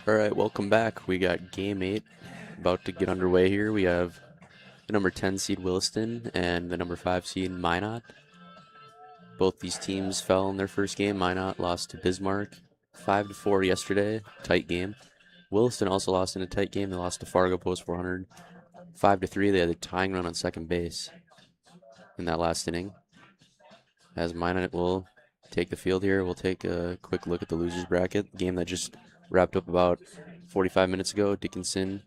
All right, welcome back. We got game 8 about to get underway here. We have the number 10 seed Williston and the number 5 seed Minot. Both these teams fell in their first game. Minot lost to Bismarck 5-4 yesterday, tight game. Williston also lost in a tight game. They lost to Fargo post 400 5-3. They had a tying run on second base in that last inning. As Minot will take the field here, we'll take a quick look at the losers bracket. Game that just wrapped up about 45 minutes ago. Dickinson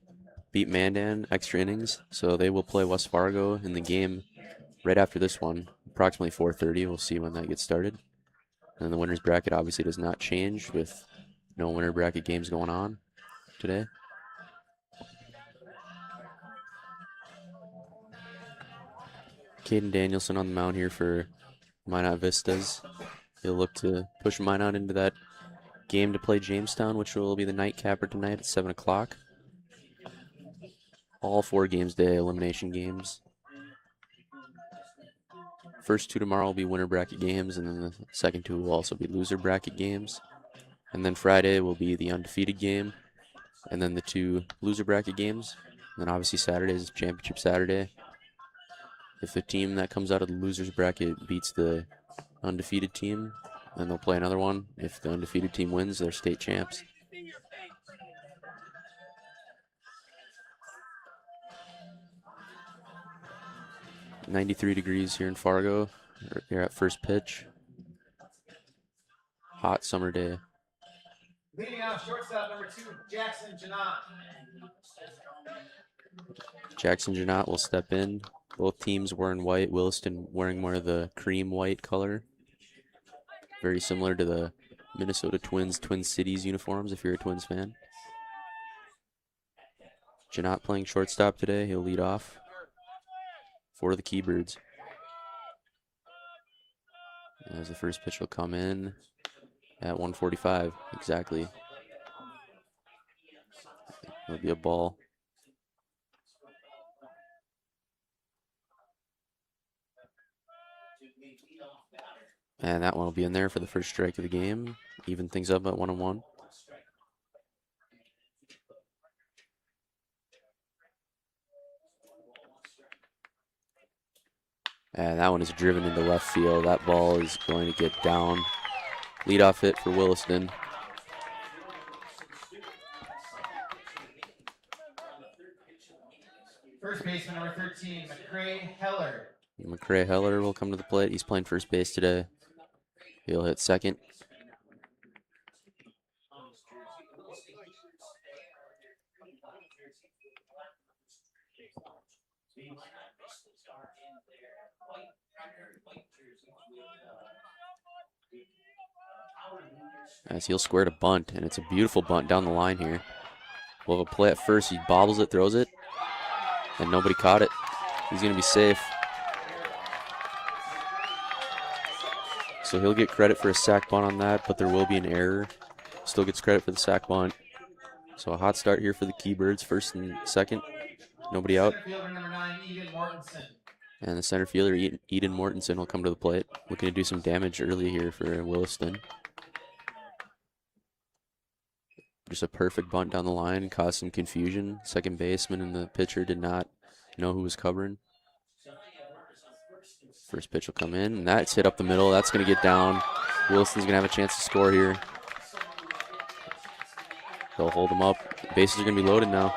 beat Mandan extra innings, so they will play West Fargo in the game right after this one, approximately 4:30. We'll see when that gets started. And the winners bracket obviously does not change with no winner bracket games going on today. Caden Danielson on the mound here for Minot Vistas. He'll look to push Minot into that game to play Jamestown, which will be the nightcapper tonight at 7 o'clock. All 4 games today, elimination games. First 2 tomorrow will be winner bracket games, and then the second 2 will also be loser bracket games. And then Friday will be the undefeated game, and then the 2 loser bracket games. And then obviously Saturday is championship Saturday. If the team that comes out of the losers bracket beats the undefeated team, then they'll play another one. If the undefeated team wins, they're state champs. .93 degrees here in Fargo. Here at first pitch. Hot summer day. Leading off shortstop number 2, Jackson Janot. Jackson Janot will step in. Both teams wearing white. Williston wearing more of the cream white color. Very similar to the Minnesota Twins Twin Cities uniforms if you're a Twins fan. Janot playing shortstop today. He'll lead off for the Keybirds. As the first pitch will come in at 145 exactly. It'll be a ball. And that one will be in there for the first strike of the game. Even things up at 1-1. And that one is driven into left field. That ball is going to get down. Leadoff hit for Williston. First baseman number 13, McCrae Heller. McCrae Heller will come to the plate. He's playing first base today. He'll hit second. As he'll square to bunt, and it's a beautiful bunt down the line here. We'll have a play at first. He bobbles it, throws it, and nobody caught it. He's going to be safe. So he'll get credit for a sac bunt on that, but there will be an error. Still gets credit for the sac bunt. So a hot start here for the Keybirds, first and second. Nobody out. Number 9, Eden Mortensen. And the center fielder, Eden Mortensen, will come to the plate. Looking to do some damage early here for Williston. Just a perfect bunt down the line, caused some confusion. Second baseman and the pitcher did not know who was covering. First pitch will come in, and that's hit up the middle. That's going to get down. Williston's going to have a chance to score here. They'll hold him up. Bases are going to be loaded now.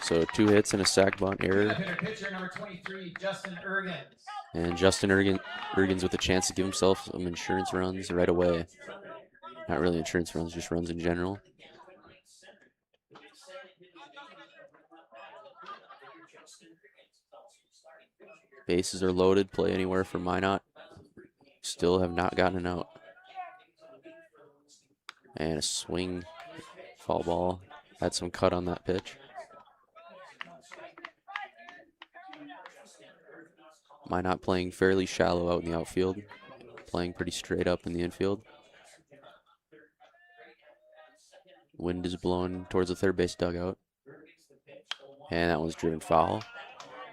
So 2 hits and a sac bunt error. Pitcher number 23, Justin Ergens. And Justin Ergens with a chance to give himself some insurance runs right away. Not really insurance runs, just runs in general. Bases are loaded, play anywhere for Minot. Still have not gotten an out. And a swing, foul ball. Had some cut on that pitch. Minot playing fairly shallow out in the outfield. Playing pretty straight up in the infield. Wind is blowing towards the third base dugout. And that one's driven foul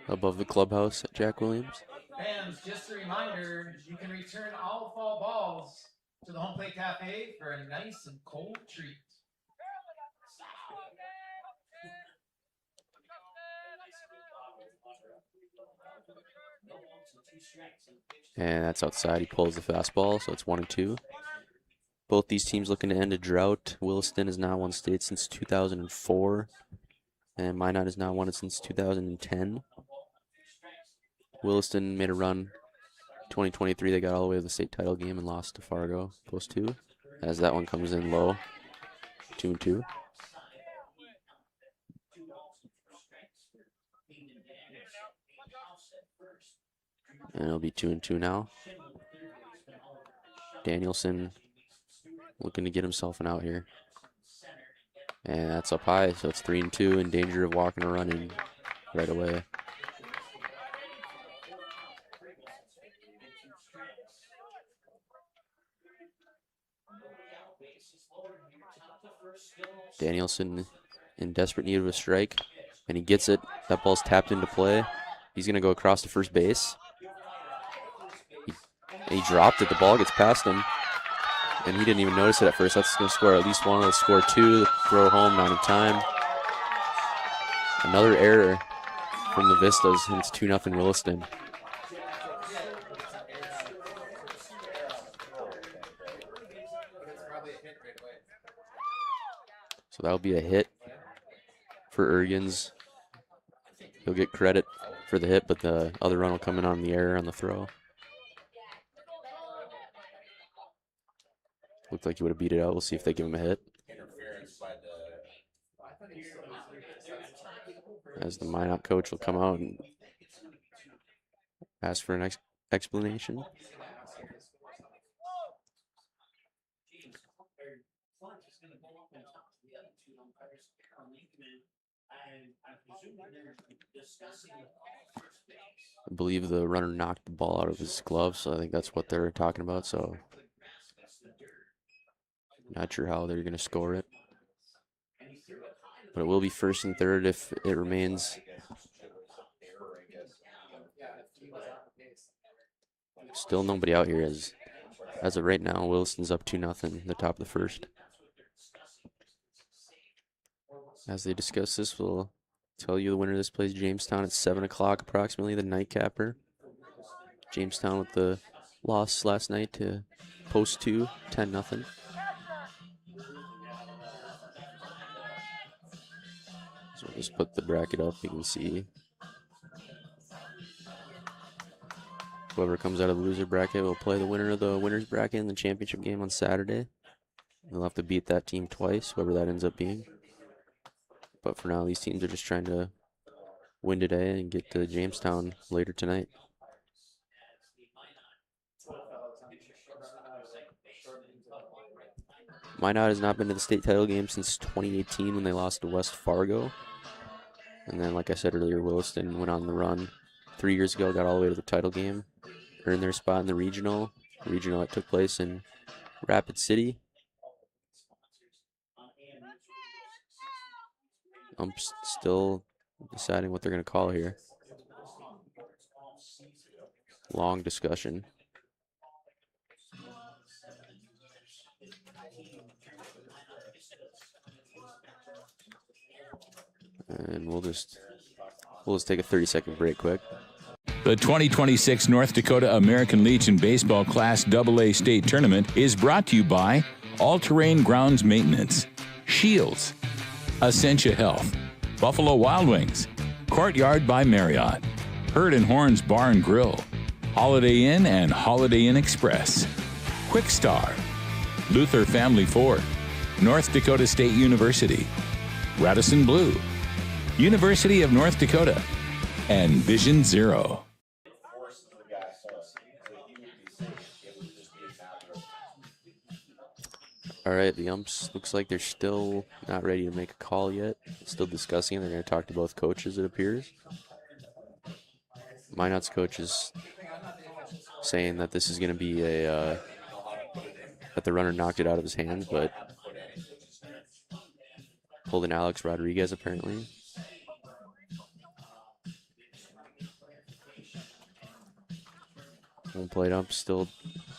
above the clubhouse at Jack Williams. Fans, just a reminder, you can return all fall balls to the home plate cafe for a nice and cold treat. And that's outside. He pulls the fastball, so it's 1-2. Both these teams looking to end a drought. Williston has not won state since 2004, and Minot has not won it since 2010. Williston made a run 2023. They got all the way to the state title game and lost to Fargo, close to. As that one comes in low, 2-2. And it'll be 2-2 now. Danielson looking to get himself an out here. And that's up high, so it's 3-2, in danger of walking or running right away. Danielson in desperate need of a strike, and he gets it. That ball's tapped into play. He's going to go across to first base. He dropped it. The ball gets past him, and he didn't even notice it at first. That's going to score at least one. Let's score two. Throw home, not in time. Another error from the Vistas, and it's 2-0 Williston. So that'll be a hit for Ergens. He'll get credit for the hit, but the other run will come in on the error on the throw. Looked like he would have beat it out. We'll see if they give him a hit. As the Minot coach will come out and ask for an explanation. I believe the runner knocked the ball out of his glove, so I think that's what they're talking about. So, not sure how they're going to score it. But it will be first and third if it remains. Still nobody out here as of right now. Williston's up 2-0, the top of the first. As they discuss this, we'll tell you the winner of this plays Jamestown at 7 o'clock approximately, the nightcapper. Jamestown with the loss last night to Post 2, 10-0. So we'll just put the bracket up. You can see whoever comes out of the loser bracket will play the winner of the winner's bracket in the championship game on Saturday. They'll have to beat that team twice, whoever that ends up being. But for now, these teams are just trying to win today and get to Jamestown later tonight. Minot has not been to the state title game since 2018 when they lost to West Fargo. And then, like I said earlier, Williston went on the run 3 years ago, got all the way to the title game, earned their spot in the regional. The regional that took place in Rapid City. I'm still deciding what they're going to call here. Long discussion. And we'll just take a 30-second break quick. The 2026 North Dakota American Legion Baseball Class AA State Tournament is brought to you by All Terrain Grounds Maintenance, Shields, Essentia Health, Buffalo Wild Wings, Courtyard by Marriott, Herd and Horns Bar and Grill, Holiday Inn and Holiday Inn Express, Quick Star, Luther Family Ford, North Dakota State University, Radisson Blue, University of North Dakota, and Vision Zero. All right, the umps, looks like they're still not ready to make a call yet. Still discussing. They're going to talk to both coaches, it appears. Minot's coach is saying that this is going to be that the runner knocked it out of his hands, but pulled in Alex Rodriguez apparently. Home plate ump still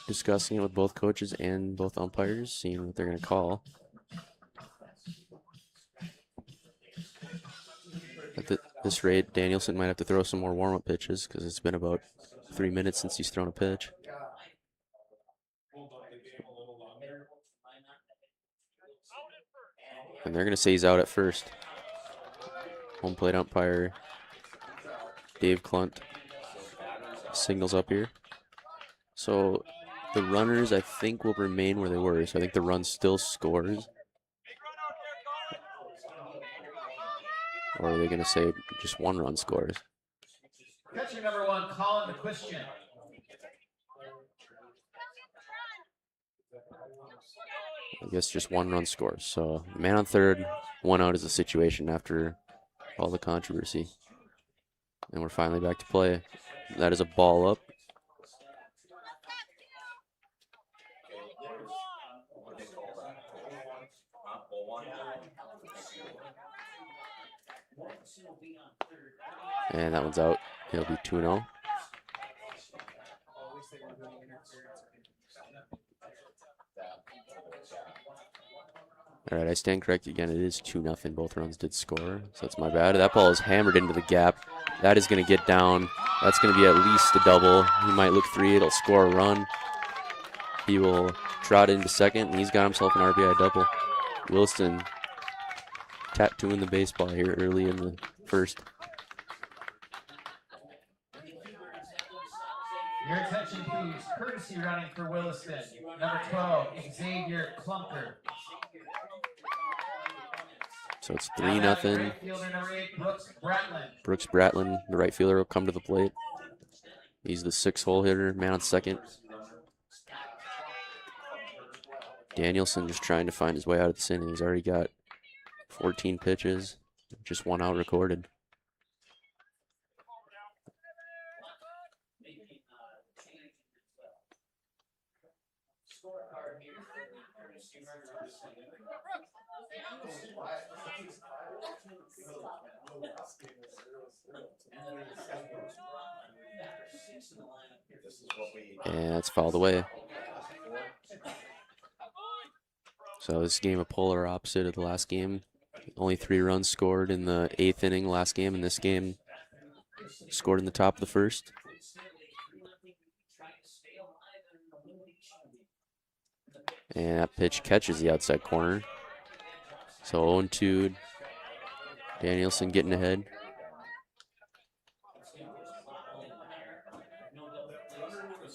discussing it with both coaches and both umpires, seeing what they're going to call. At this rate, Danielson might have to throw some more warm-up pitches because it's been about 3 minutes since he's thrown a pitch. And they're going to say he's out at first. Home plate umpire Dave Klunt signals up here. So the runners, I think, will remain where they were. So I think the run still scores. Or are they going to say just one run scores? Catcher number 1, Colin McQuistion. I guess just one run scores. So man on third, 1 out is the situation after all the controversy. And we're finally back to play. That is a ball up. And that one's out. It'll be 2-0. All right, I stand corrected again. It is 2-0. Both runs did score, so that's my bad. That ball is hammered into the gap. That is going to get down. That's going to be at least a double. He might look 3. It'll score a run. He will trot into second, and he's got himself an RBI double. Williston tattooing the baseball here early in the first. Your attention, please. Courtesy running for Williston. Number 12, Xavier Klumper. So it's 3-0. Brooks Bratlin, the right fielder, will come to the plate. He's the 6-hole hitter, man on second. Danielson just trying to find his way out of this inning. He's already got 14 pitches, just 1 out recorded. And that's fouled away. So this game a polar opposite of the last game. Only 3 runs scored in the 8th inning last game, and this game scored in the top of the first. And that pitch catches the outside corner. So 0-2. Danielson getting ahead.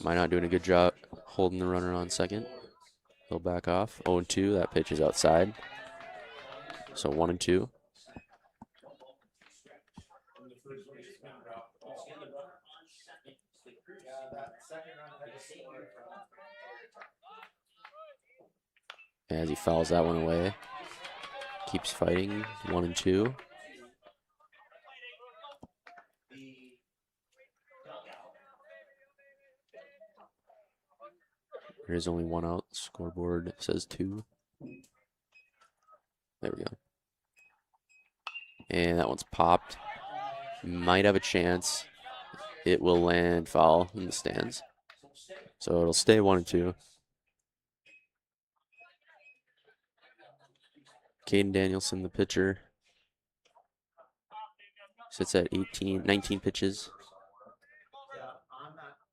Minot doing a good job holding the runner on second. He'll back off. 0-2. That pitch is outside. So 1-2. As he fouls that one away. Keeps fighting. 1-2. There is only 1 out. Scoreboard says 2. There we go. And that one's popped. Might have a chance. It will land foul in the stands. So it'll stay 1-2. Caden Danielson, the pitcher, sits at 19 pitches.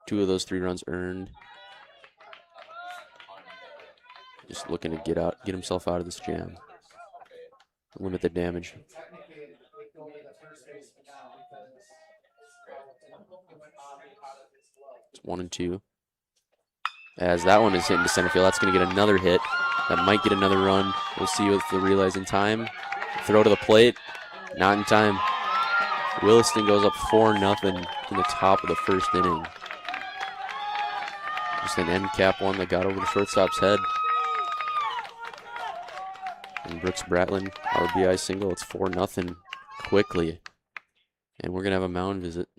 2 of those 3 runs earned. Just looking to get himself out of this jam. Limit the damage. It's 1-2. As that one is hitting to center field, that's going to get another hit. That might get another run. We'll see if they realize in time. Throw to the plate. Not in time. Williston goes up 4-0 in the top of the first inning. Just an end cap one that got over the shortstop's head. And Brooks Bratlin, RBI single. It's 4-0 quickly. And we're going to have a mound visit.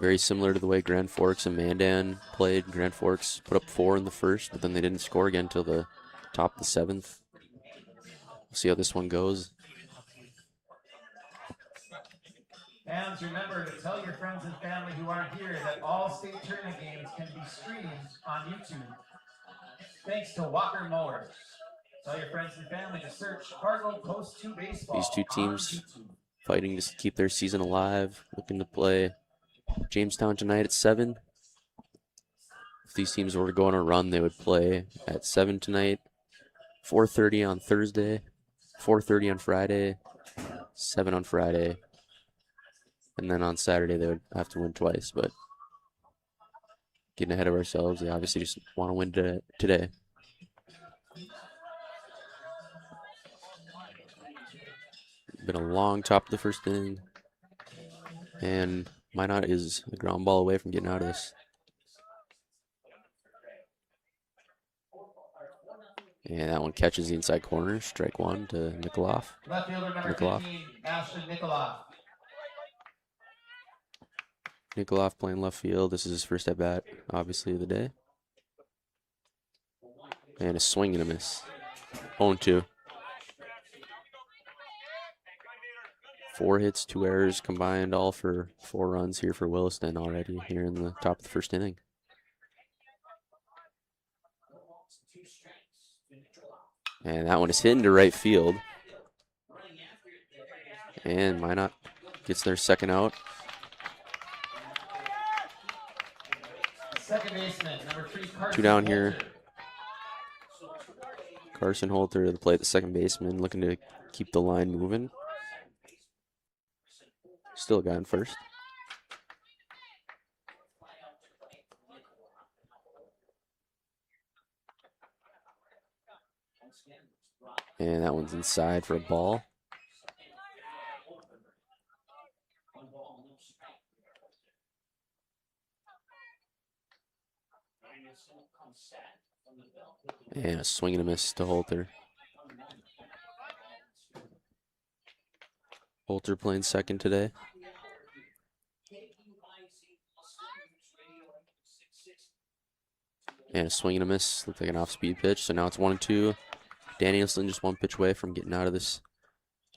Very similar to the way Grand Forks and Mandan played. Grand Forks put up 4 in the first, but then they didn't score again until the top of the 7th. We'll see how this one goes. Fans, remember to tell your friends and family who aren't here that all state tournament games can be streamed on YouTube. Thanks to Walker Mowers. Tell your friends and family to search Fargo Post 2 Baseball. These two teams fighting to keep their season alive, looking to play Jamestown tonight at 7. If these teams were to go on a run, they would play at 7 tonight, 4:30 on Thursday, 4:30 on Friday, 7 on Friday, and then on Saturday they would have to win twice. But getting ahead of ourselves, they obviously just want to win today. Been a long top of the first inning, and Minot is a ground ball away from getting out of this. And that one catches the inside corner. Strike one to Nikoloff. Left fielder number 15, Ashton Nikoloff. Nikoloff playing left field. This is his first at bat, obviously, of the day. And a swing and a miss. 0-2. 4 hits, 2 errors combined, all for 4 runs here for Williston already here in the top of the first inning. And that one is hit into right field. And Minot gets their second out. Second baseman, number 3, Carson 2 down Holter. here. Carson Holter to the plate, the second baseman, looking to keep the line moving. Still a guy in first. And that one's inside for a ball. And a swing and a miss to Holter. Holter playing second today. And a swing and a miss. Looked like an off-speed pitch. So now it's 1-2. Danielson just 1 pitch away from getting out of this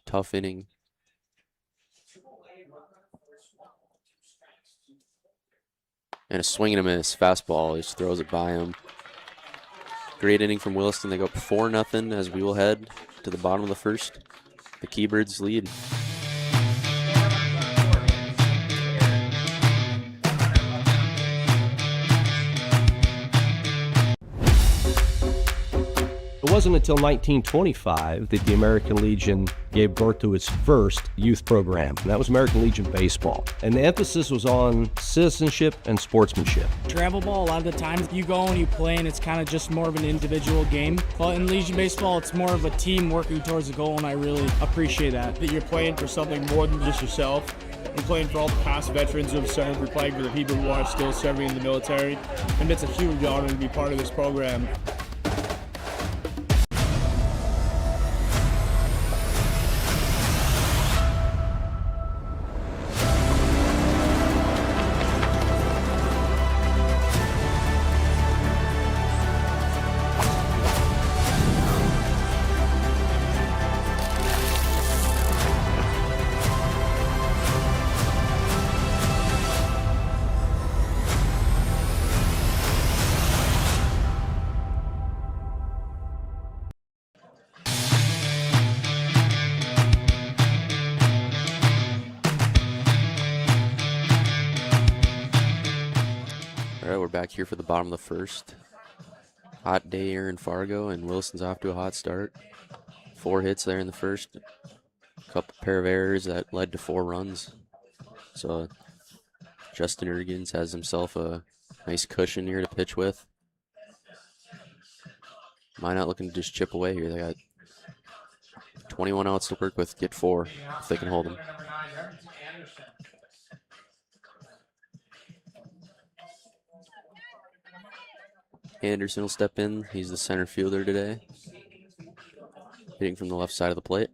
tough inning. And a swing and a miss. Fastball. He just throws it by him. Great inning from Williston. They go up 4-0 as we will head to the bottom of the first. The Keybirds lead. It wasn't until 1925 that the American Legion gave birth to its first youth program, and that was American Legion Baseball. And the emphasis was on citizenship and sportsmanship. Travel ball, a lot of the times you go and you play and it's kind of just more of an individual game. But in Legion Baseball, it's more of a team working towards a goal, and I really appreciate that. That you're playing for something more than just yourself. You're playing for all the past veterans who have served. You're playing for the people who are still serving in the military. And it's a huge honor to be part of this program. All right, we're back here for the bottom of the first. Hot day here in Fargo, and Williston's off to a hot start. 4 hits there in the first. A couple pair of errors that led to 4 runs. So Justin Ergens has himself a nice cushion here to pitch with. Minot looking to just chip away here. They got 21 outs to work with. Get 4 if they can hold them. Number 9, Remington Anderson. Anderson will step in. He's the center fielder today. Hitting from the left side of the plate.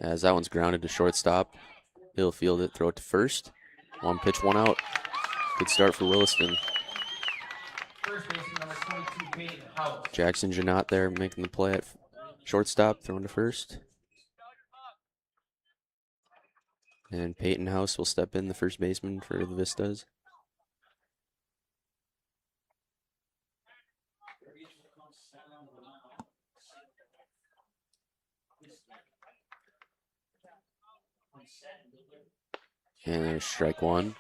As that one's grounded to shortstop. He'll field it, throw it to first. 1 pitch, 1 out. Good start for Williston. First baseman number 22, Peyton House. Jackson Minot there making the play at shortstop, throwing to first. And Peyton House will step in, the first baseman for the Vistas. And there's strike one.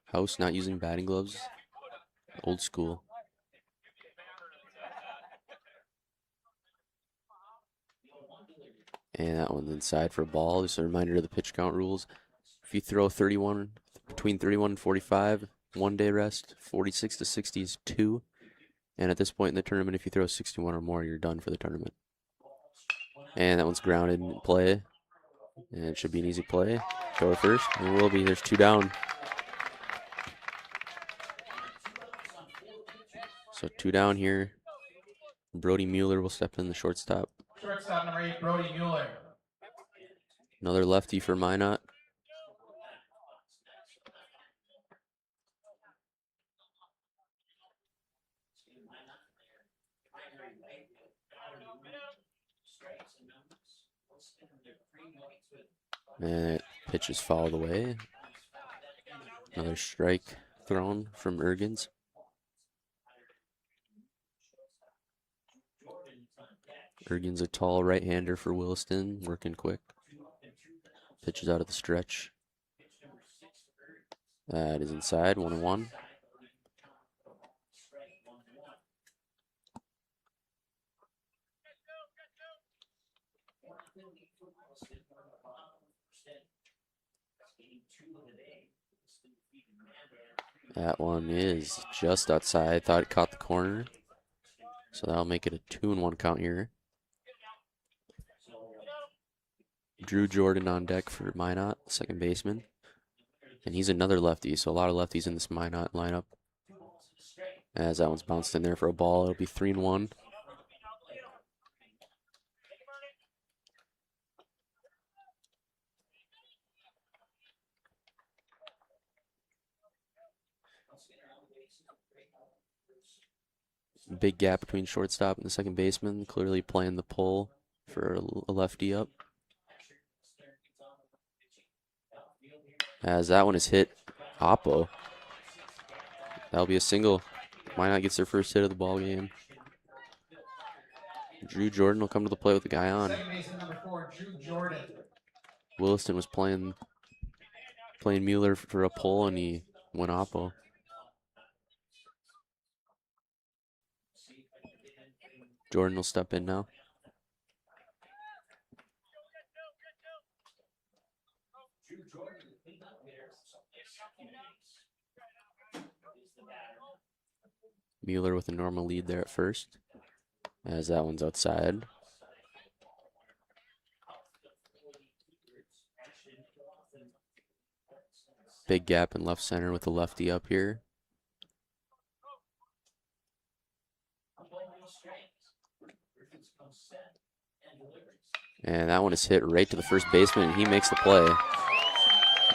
House not using batting gloves. Old school. And that one's inside for a ball. Just a reminder of the pitch count rules. If you throw between 31 and 45, 1 day rest. 46 to 60 is 2. And at this point in the tournament, if you throw 61 or more, you're done for the tournament. And that one's grounded in play. And it should be an easy play. Go to first. And it will be. There's 2 down. So 2 down here. Brody Mueller will step in, the shortstop. Shortstop number 8, Brody Mueller. Another lefty for Minot. And it pitch is fouled away. Another strike thrown from Ergens. Ergens a tall right-hander for Williston, working quick. Pitches out of the stretch. That is inside, 1-1. That one is just outside. Thought it caught the corner. So that'll make it a 2-1 count here. Drew Jordan on deck for Minot, second baseman. And he's another lefty, so a lot of lefties in this Minot lineup. As that one's bounced in there for a ball, it'll be 3-1. Big gap between shortstop and the second baseman, clearly playing the pull for a lefty up. As that one is hit, Oppo. That'll be a single. Minot gets their first hit of the ball game. Drew Jordan will come to the plate with the guy on. Second baseman number 4, Drew Jordan. Williston was playing Mueller for a pull, and he went Oppo. Jordan will step in now. Mueller with a normal lead there at first, as that one's outside. Big gap in left center with the lefty up here. And that one is hit right to the first baseman, and he makes the play.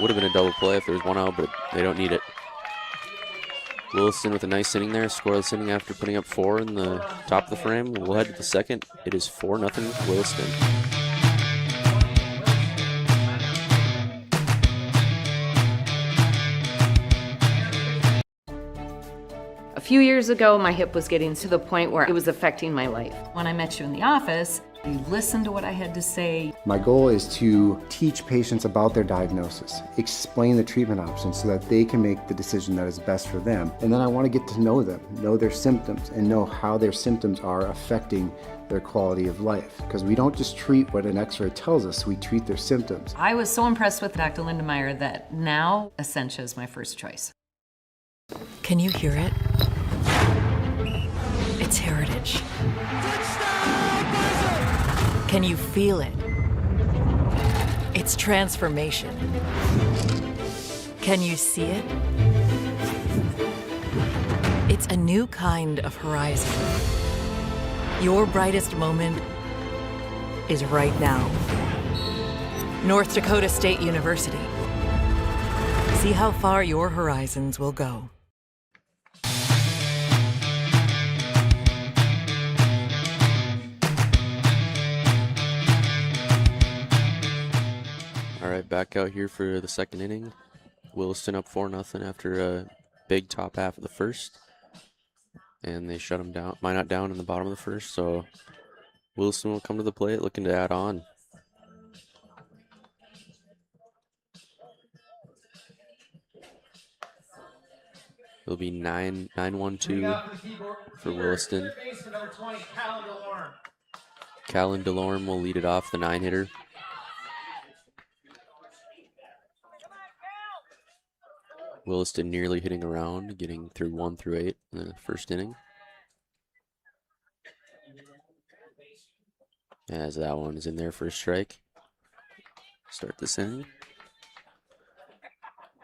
Would have been a double play if there was one out, but they don't need it. Williston with a nice inning there, scoreless inning after putting up 4 in the top of the frame. We'll head to the second. It is 4-0 Williston. A few years ago, my hip was getting to the point where it was affecting my life. When I met you in the office, you listened to what I had to say. My goal is to teach patients about their diagnosis, explain the treatment options so that they can make the decision that is best for them. And then I want to get to know them, know their symptoms, and know how their symptoms are affecting their quality of life. Because we don't just treat what an x-ray tells us, we treat their symptoms. I was so impressed with Dr. Lindemeyer that now Essentia is my first choice. Can you hear it? It's heritage. Can you feel it? It's transformation. Can you see it? It's a new kind of horizon. Your brightest moment is right now. North Dakota State University. See how far your horizons will go. All right, back out here for the second inning. Williston up 4-0 after a big top half of the first. And they shut them down, Minot down in the bottom of the first. So Williston will come to the plate looking to add on. It'll be 9-1-2 for Williston. Callan Delorme will lead it off, the 9-hitter. Williston nearly hitting around, getting through 1 through 8 in the first inning. As that one is in there for a strike. Start this inning.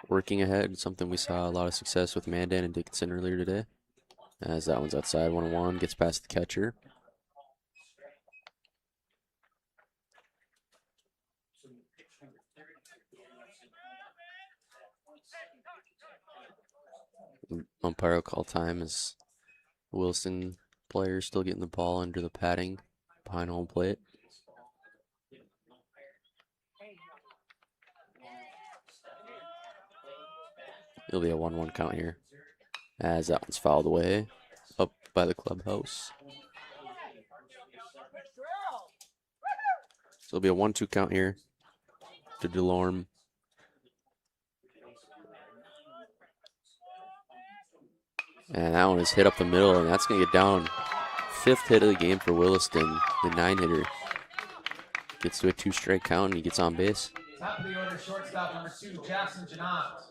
Working ahead, something we saw a lot of success with Mandan and Dickinson earlier today. As that one's outside, 1-1, gets past the catcher. Umpire will call time as Wilson players still getting the ball under the padding behind home plate. It'll be a 1-1 count here as that one's fouled away up by the clubhouse. So it'll be a 1-2 count here to Delorme. And that one is hit up the middle, and that's going to get down. 5th hit of the game for Williston, the 9-hitter. Gets to a 2-strike count, and he gets on base. Top of the order, shortstop number 2, Jackson Janot.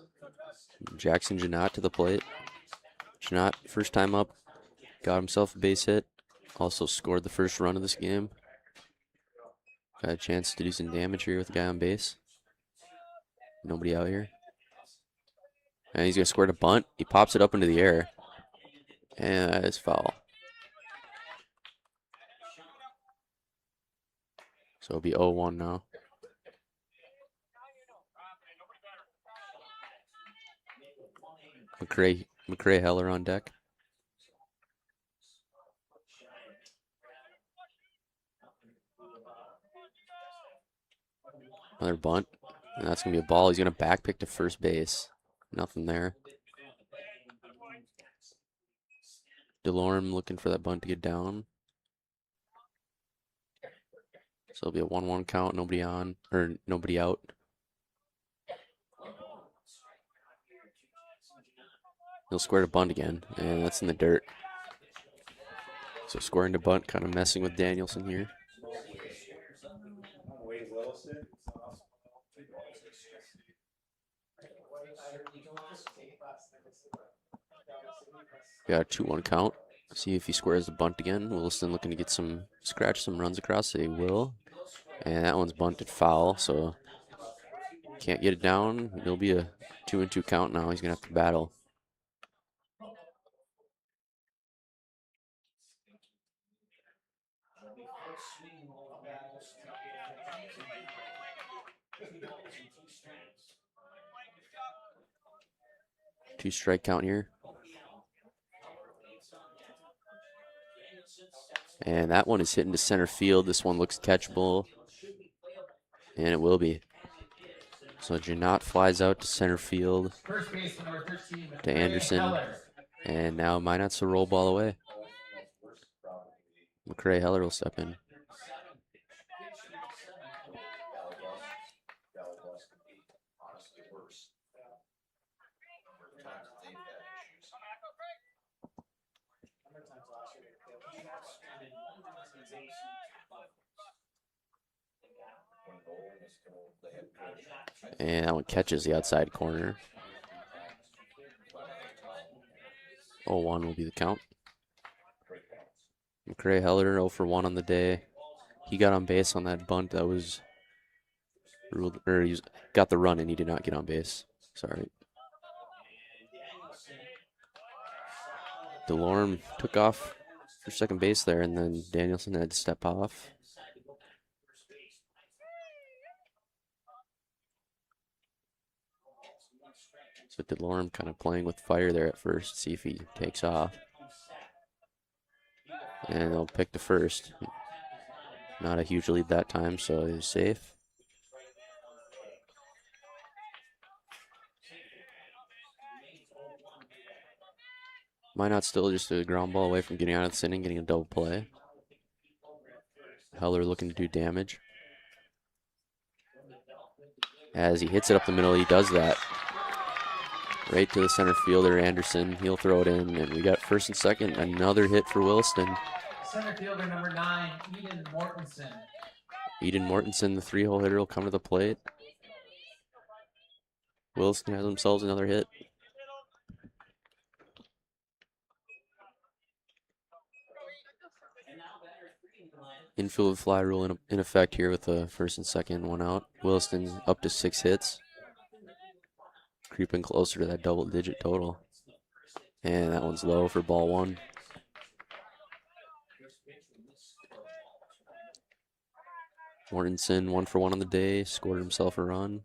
Jackson Janot to the plate. Janot, first time up, got himself a base hit. Also scored the first run of this game. Got a chance to do some damage here with the guy on base. Nobody out here. And he's going to score a bunt. He pops it up into the air. And that is foul. So it'll be 0-1 now. McCray Heller on deck. Another bunt. And that's going to be a ball. He's going to back pick to first base. Nothing there. Delorme looking for that bunt to get down. So it'll be a 1-1 count, nobody on, or nobody out. He'll square to bunt again, and that's in the dirt. So squaring to bunt, kind of messing with Danielson here. Got a 2-1 count. See if he squares the bunt again. Williston looking to get scratch some runs across. They will. And that one's bunted foul, so can't get it down. It'll be a 2-2 count now. He's going to have to battle. Two-strike count here. And that one is hitting to center field. This one looks catchable. And it will be. So Janot flies out to center field to Anderson. And now Minot's a roll ball away. McCray Heller will step in. And that one catches the outside corner. 0-1 will be the count. McCray Heller 0 for 1 on the day. He got on base on that bunt that was ruled, or he got the run and he did not get on base. Sorry. Delorme took off for second base there, and then Danielson had to step off. So DeLorme kind of playing with fire there at first, see if he takes off. And they'll pick the first. Not a huge lead that time, so he's safe. Minot still just a ground ball away from getting out of this inning, getting a double play. Heller looking to do damage. As he hits it up the middle, he does that. Right to the center fielder, Anderson. He'll throw it in, and we got first and second. Another hit for Williston. Center fielder number 9, Eden Mortensen. Eden Mortensen, the 3-hole hitter, will come to the plate. Williston has themselves another hit. Infield fly rule in effect here with the first and second, one out. Williston's up to 6 hits. Creeping closer to that double-digit total. And that one's low for ball 1. Mortensen 1 for 1 on the day, scored himself a run.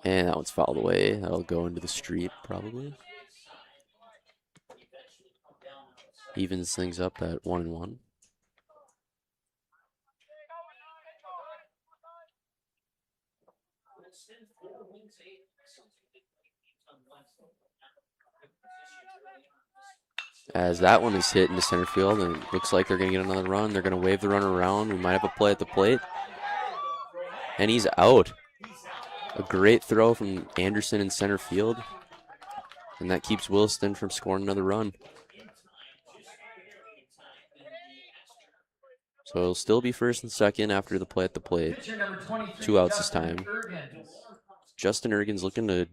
And that one's fouled away. That'll go into the street probably. Evens things up at 1-1. As that one is hit into center field, and it looks like they're going to get another run. They're going to wave the runner around. We might have a play at the plate. And he's out. A great throw from Anderson in center field. And that keeps Williston from scoring another run. So it'll still be first and second after the play at the plate. 2 outs this time. Justin Ergens looking to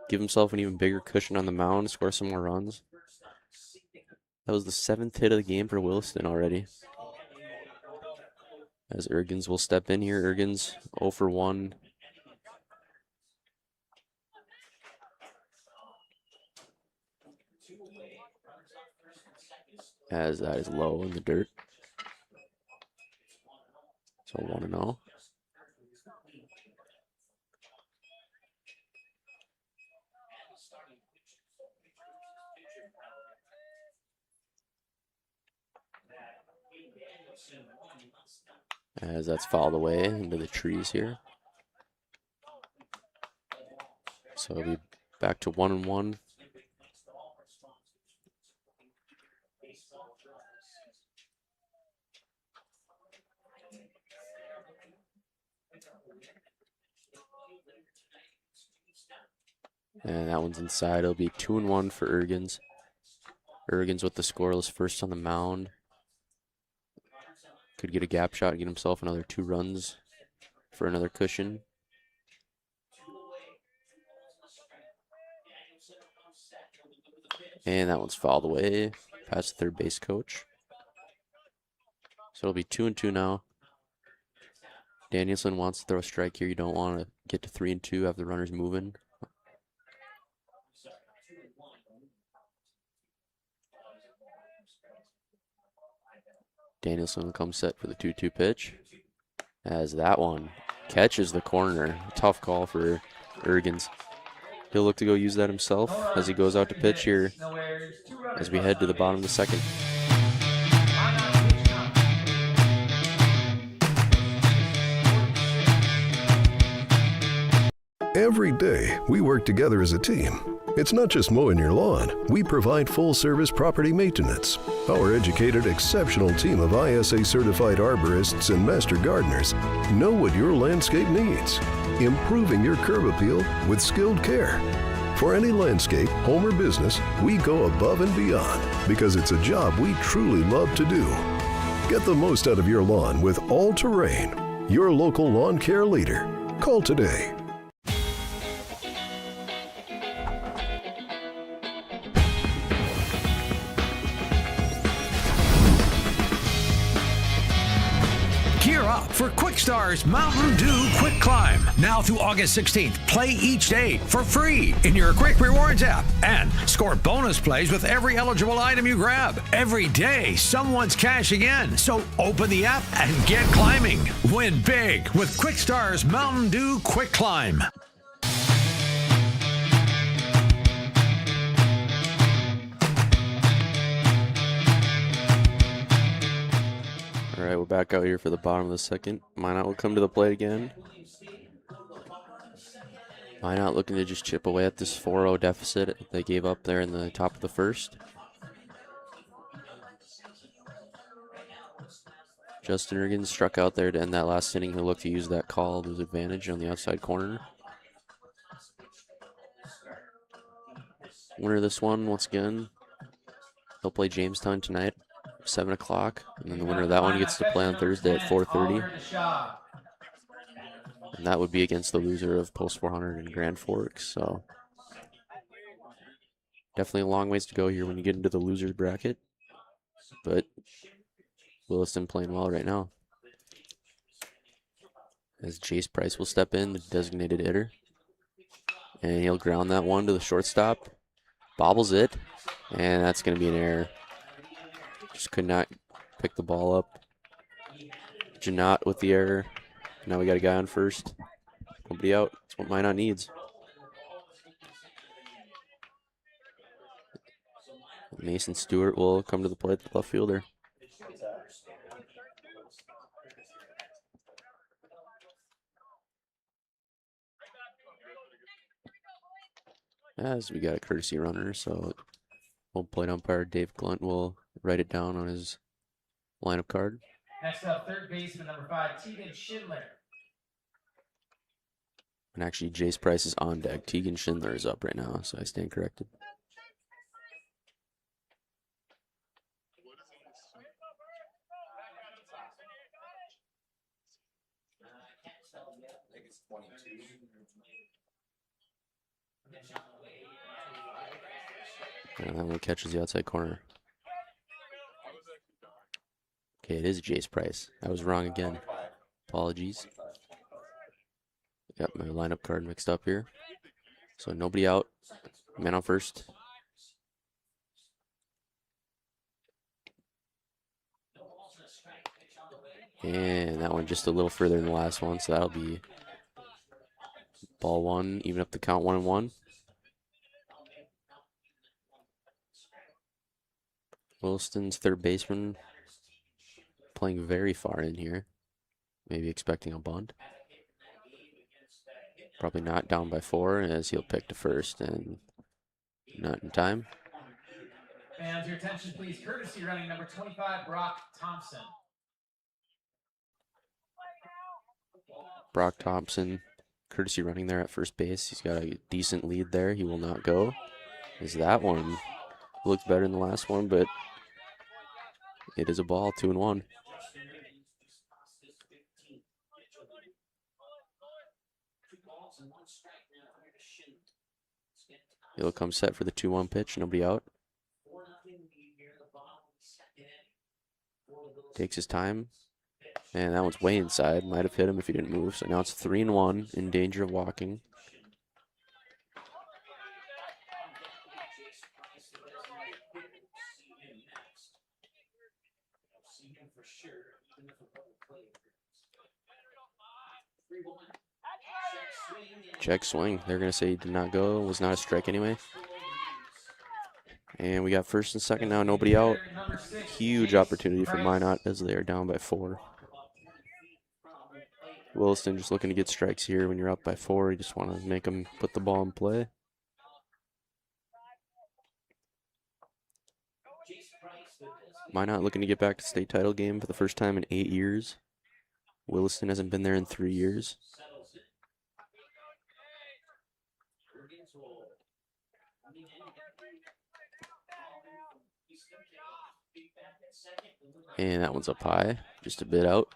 give himself an even bigger cushion on the mound, score some more runs. That was the 7th hit of the game for Williston already. As Ergens will step in here. Ergens 0 for 1. As that is low in the dirt. So 1-0. As that's fouled away into the trees here. So it'll be back to 1-1. And that one's inside. It'll be 2-1 for Ergens. Ergens with the scoreless first on the mound. Could get a gap shot and get himself another 2 runs for another cushion. And that one's fouled away past the third base coach. So it'll be 2-2 now. Danielson wants to throw a strike here. You don't want to get to 3-2, have the runners moving. Danielson will come set for the 2-2 pitch. As that one catches the corner. Tough call for Ergens. He'll look to go use that himself as he goes out to pitch here as we head to the bottom of the second. Every day, we work together as a team. It's not just mowing your lawn. We provide full-service property maintenance. Our educated, exceptional team of ISA-certified arborists and master gardeners know what your landscape needs, improving your curb appeal with skilled care. For any landscape, home or business, we go above and beyond because it's a job we truly love to do. Get the most out of your lawn with All Terrain, your local lawn care leader. Call today. For Quick Star's Mountain Dew Quick Climb. Now through August 16th. Play each day for free in your Quick Rewards app. And score bonus plays with every eligible item you grab. Every day, someone's cashing in. So open the app and get climbing. Win big with Quick Star's Mountain Dew Quick Climb. All right, we're back out here for the bottom of the second. Minot will come to the plate again. Minot looking to just chip away at this 4-0 deficit they gave up there in the top of the first. Justin Ergen struck out there to end that last inning. He'll look to use that call to his advantage on the outside corner. Winner of this one, once again, they'll play Jamestown tonight, 7 o'clock. And then the winner of that one gets to play on Thursday at 4:30. And that would be against the loser of Post 400 in Grand Forks. So definitely a long ways to go here when you get into the losers bracket. But Williston playing well right now. As Chase Price will step in, the designated hitter. And he'll ground that one to the shortstop. Bobbles it. And that's going to be an error. Just could not pick the ball up. Janot with the error. Now we got a guy on first. Nobody out. That's what Minot needs. Mason Stewart will come to the plate, the left fielder. As we got a courtesy runner, so old plate umpire Dave Glunt will write it down on his lineup card. Next up, third baseman number 5, Tegan Schindler. And actually, Jace Price is on deck. Tegan Schindler is up right now, so I stand corrected. And that one catches the outside corner. Okay, it is Jace Price. I was wrong again. Apologies. Got my lineup card mixed up here. So nobody out. Man on first. And that one just a little further than the last one, so that'll be ball one, even up the count 1-1. Williston's third baseman playing very far in here. Maybe expecting a bunt. Probably not, down by 4, as he'll pick to first, and not in time. Fans, your attention please. Courtesy running number 25, Brock Thompson. Brock Thompson, courtesy running there at first base. He's got a decent lead there. He will not go. As that one looked better than the last one, but it is a ball, 2-1. He'll come set for the 2-1 pitch. Nobody out. Takes his time. And that one's way inside. Might have hit him if he didn't move. So now it's 3-1, in danger of walking. Check swing. They're going to say he did not go. Was not a strike anyway. And we got first and second now. Nobody out. Huge opportunity for Minot as they are down by 4. Williston just looking to get strikes here. When you're up by 4, you just want to make them put the ball in play. Minot looking to get back to state title game for the first time in 8 years. Williston hasn't been there in 3 years. And that one's up high, just a bit out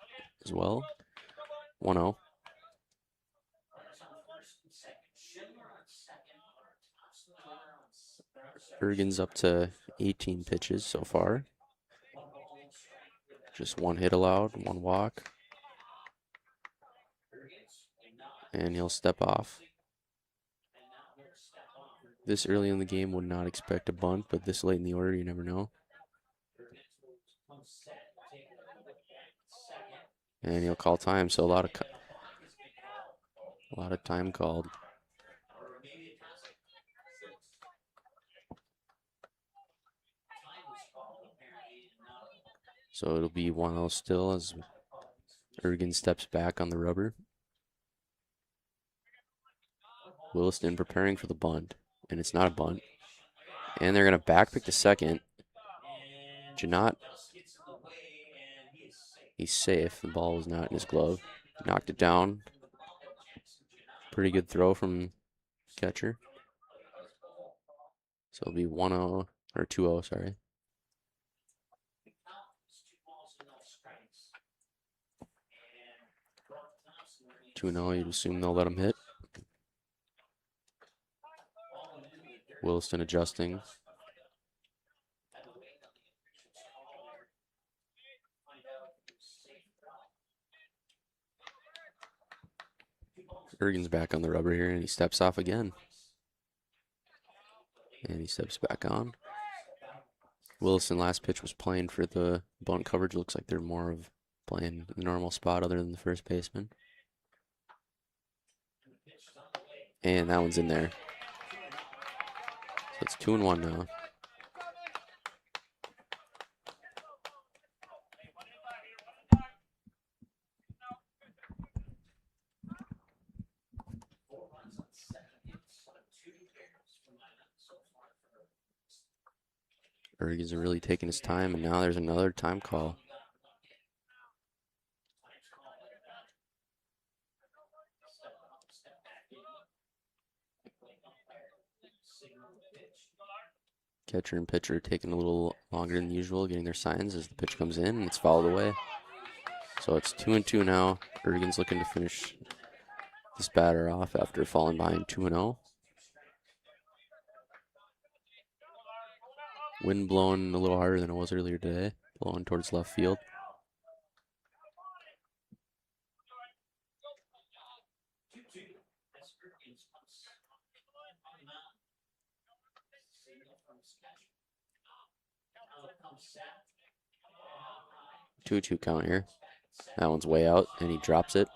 as well. 1-0. Ergen's up to 18 pitches so far. Just 1 hit allowed, 1 walk. And he'll step off. This early in the game would not expect a bunt, but this late in the order, you never know. And he'll call time, so a lot of time called. So it'll be 1-0 still as Ergen steps back on the rubber. Williston preparing for the bunt, and it's not a bunt. And they're going to backpick to second. Minot, he's safe. The ball was not in his glove. Knocked it down. Pretty good throw from catcher. So it'll be 1-0, or 2-0, sorry. 2-0, you'd assume they'll let him hit. Williston adjusting. Ergen's back on the rubber here, and he steps off again. And he steps back on. Williston last pitch was playing for the bunt coverage. Looks like they're more of playing the normal spot other than the first baseman. And that one's in there. So it's 2-1 now. Ergen's really taking his time, and now there's another time call. Catcher and pitcher taking a little longer than usual, getting their signs as the pitch comes in, and it's fouled away. So it's 2-2 now. Ergen's looking to finish this batter off after falling behind 2-0. Wind blowing a little harder than it was earlier today, blowing towards left field. Two count here. That one's way out, and he drops it.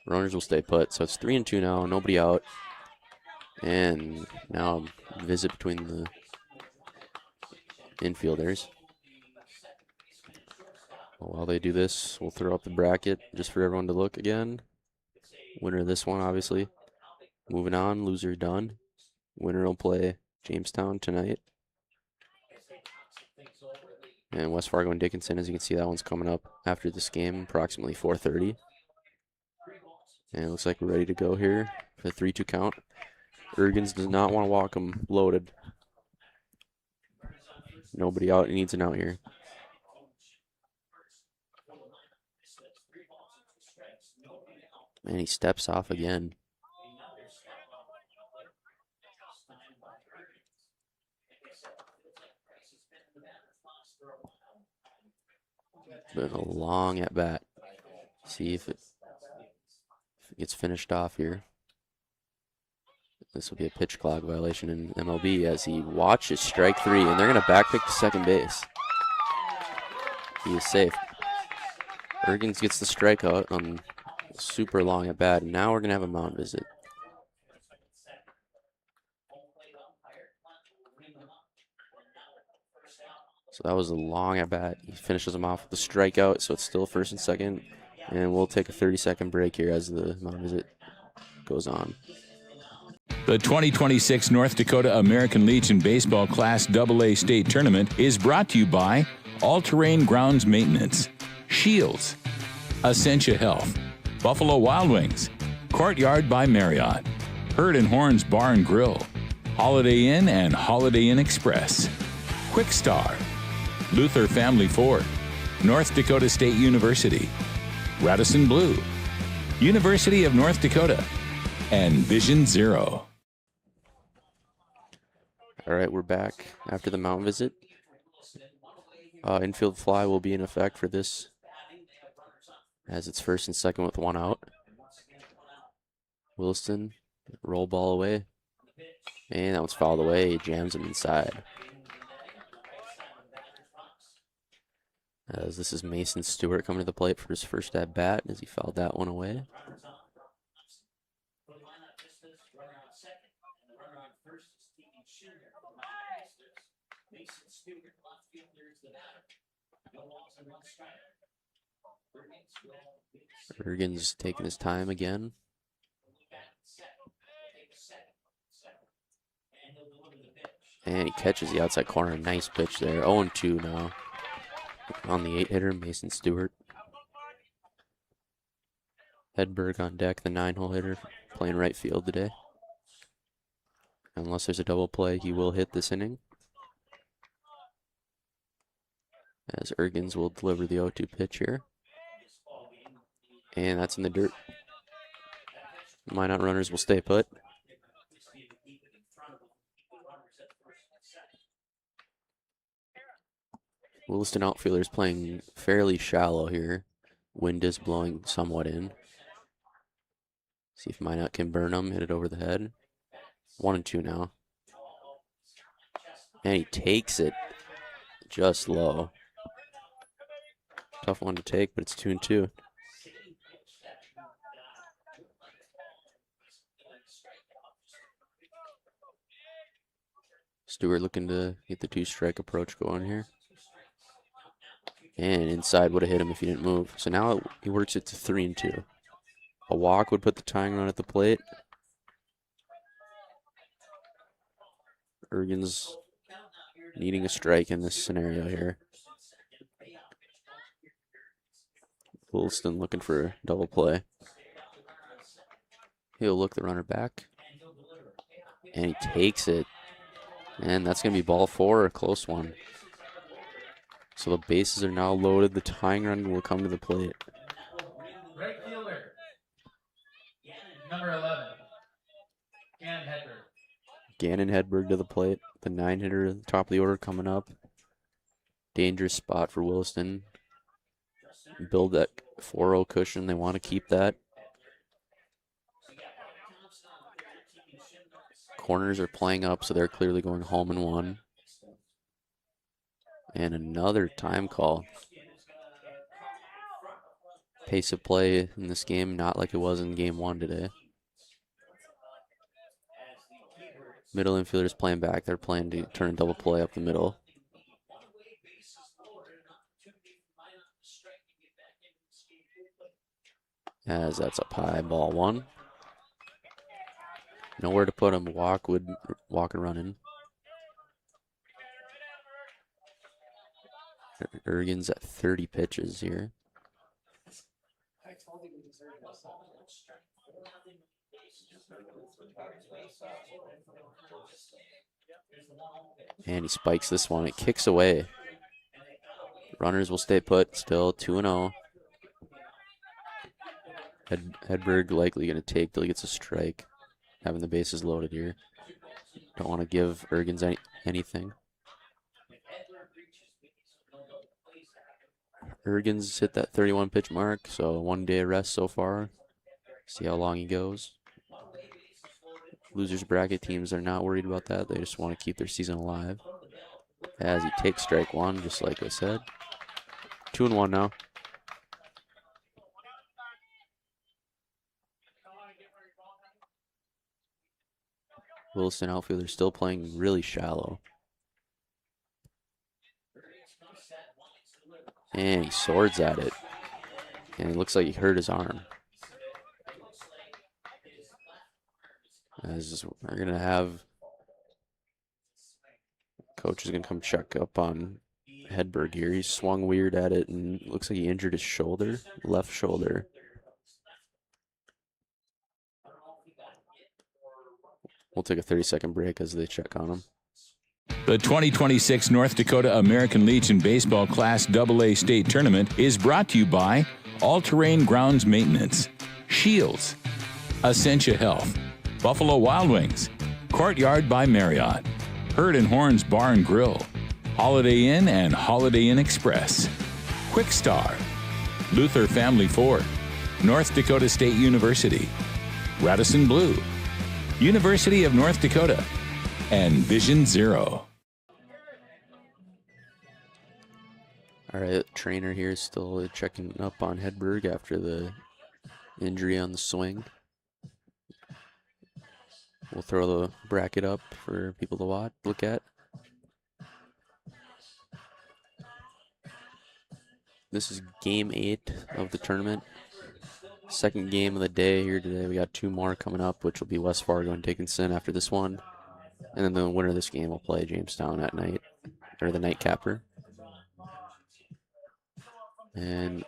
Runners will stay put, so it's 3-2 now, nobody out. And now a visit between the infielders. Well, while they do this, we'll throw up the bracket just for everyone to look again. Winner of this one, obviously. Moving on, loser done. Winner will play Jamestown tonight. And West Fargo and Dickinson, as you can see, that one's coming up after this game, approximately 4:30. And it looks like we're ready to go here for the 3-2 count. Ergens does not want to walk him loaded. Nobody out. He needs an out here. And he steps off again. Been a long at bat. See if it gets finished off here. This will be a pitch clock violation in MLB as he watches strike 3, and they're going to backpick to second base. He is safe. Ergens gets the strikeout on super long at bat, and now we're going to have a mound visit. So that was a long at bat. He finishes him off with a strikeout, so it's still first and second. And we'll take a 30-second break here as the mound visit goes on. The 2026 North Dakota American Legion Baseball Class AA State Tournament is brought to you by All-Terrain Grounds Maintenance, Shields, Essentia Health, Buffalo Wild Wings, Courtyard by Marriott, Herd and Horns Bar and Grill, Holiday Inn and Holiday Inn Express, Quick Star, Luther Family Ford, North Dakota State University, Radisson Blue, University of North Dakota, and Vision Zero. All right, we're back after the mound visit. Infield fly will be in effect for this as it's first and second with one out. Williston, roll ball away. And that one's fouled away. Jams him inside. As this is Mason Stewart coming to the plate for his first at bat as he fouled that one away. Ergen's taking his time again. And he catches the outside corner. Nice pitch there. 0-2 now. On the 8-hitter, Mason Stewart. Hedberg on deck, the 9-hole hitter, playing right field today. Unless there's a double play, he will hit this inning. As Ergens will deliver the 0-2 pitch here. And that's in the dirt. Minot runners will stay put. Williston outfielders playing fairly shallow here. Wind is blowing somewhat in. See if Minot can burn them, hit it over the head. 1-2 now. And he takes it just low. Tough one to take, but it's 2-2. Stewart looking to get the 2-strike approach going here. And inside would have hit him if he didn't move. So now he works it to 3-2. A walk would put the tying run at the plate. Ergens needing a strike in this scenario here. Williston looking for a double play. He'll look the runner back. And he takes it. And that's going to be ball 4, a close one. So the bases are now loaded. The tying run will come to the plate. Right fielder, number 11, Gannon Hedberg. Gannon Hedberg to the plate. The 9-hitter at the top of the order coming up. Dangerous spot for Williston. Build that 4-0 cushion. They want to keep that. Corners are playing up, so they're clearly going home in 1. And another time call. Pace of play in this game, not like it was in game 1 today. Middle infielders playing back. They're playing to turn a double play up the middle. As that's up high, ball 1. Nowhere to put him. Walk and run in. Ergens at 30 pitches here. And he spikes this one. It kicks away. Runners will stay put. Still 2-0. Hedberg likely going to take till he gets a strike. Having the bases loaded here. Don't want to give Ergens anything. Ergens hit that 31 pitch mark, so 1 day rest so far. See how long he goes. Losers bracket teams are not worried about that. They just want to keep their season alive. As he takes strike 1, just like I said. 2-1 now. Williston outfielder still playing really shallow. And he swords at it. And it looks like he hurt his arm. As we're going to have... Coach is going to come check up on Hedberg here. He swung weird at it and looks like he injured his shoulder, left shoulder. We'll take a 30-second break as they check on him. The 2026 North Dakota American Legion Baseball Class AA State Tournament is brought to you by All-Terrain Grounds Maintenance, Shields, Essentia Health, Buffalo Wild Wings, Courtyard by Marriott, Herd and Horns Bar and Grill, Holiday Inn and Holiday Inn Express, Quick Star, Luther Family Ford, North Dakota State University, Radisson Blue, University of North Dakota, and Vision Zero. All right, trainer here is still checking up on Hedberg after the injury on the swing. We'll throw the bracket up for people to look at. This is game 8 of the tournament. Second game of the day here today. We got 2 more coming up, which will be West Fargo and Dickinson after this one. And then the winner of this game will play Jamestown at night, or the nightcapper. And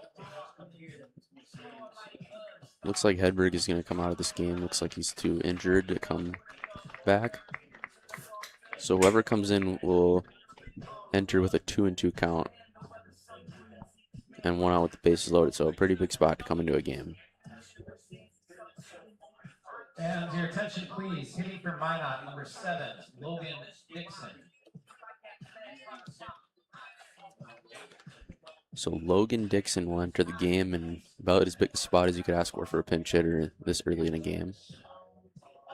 looks like Hedberg is going to come out of this game. Looks like he's too injured to come back. So whoever comes in will enter with a 2-2 count. And 1 out with the bases loaded. So a pretty big spot to come into a game. And your attention, please. Hitting for Minot, number 7, Logan Dixon. So Logan Dixon will enter the game in about as big a spot as you could ask for a pinch hitter this early in a game.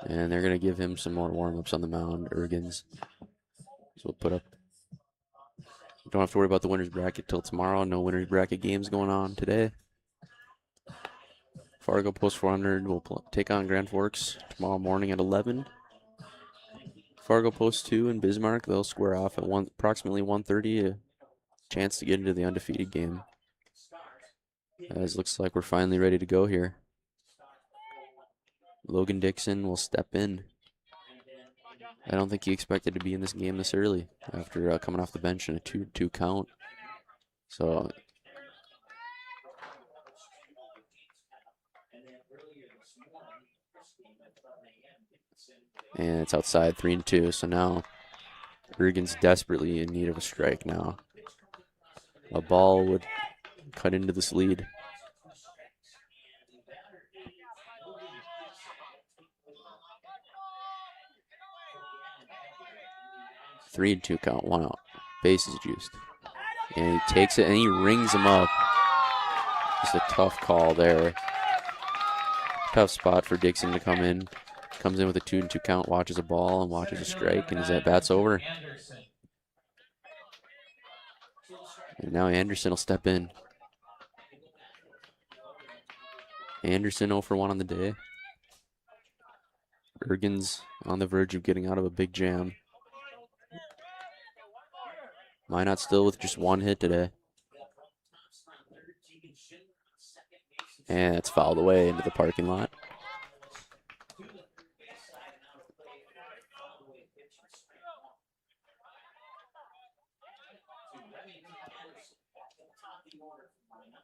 And they're going to give him some more warm-ups on the mound, Ergens. So we'll put up. Don't have to worry about the winner's bracket till tomorrow. No winner's bracket games going on today. Fargo Post 400 will take on Grand Forks tomorrow morning at 11. Fargo Post 2 and Bismarck, they'll square off at approximately 1:30. A chance to get into the undefeated game. As looks like we're finally ready to go here. Logan Dixon will step in. I don't think he expected to be in this game this early after coming off the bench in a 2-2 count. So and it's outside 3-2. So now Ergen's desperately in need of a strike now. A ball would cut into this lead. Three and 2 count, 1 out. Bases juiced. And he takes it and he rings him up. Just a tough call there. Tough spot for Dixon to come in. Comes in with a 2-2 count, watches a ball and watches a strike, and his at-bat's over. And now Anderson will step in. Anderson 0 for 1 on the day. Ergens on the verge of getting out of a big jam. Minot still with just 1 hit today. And it's fouled away into the parking lot.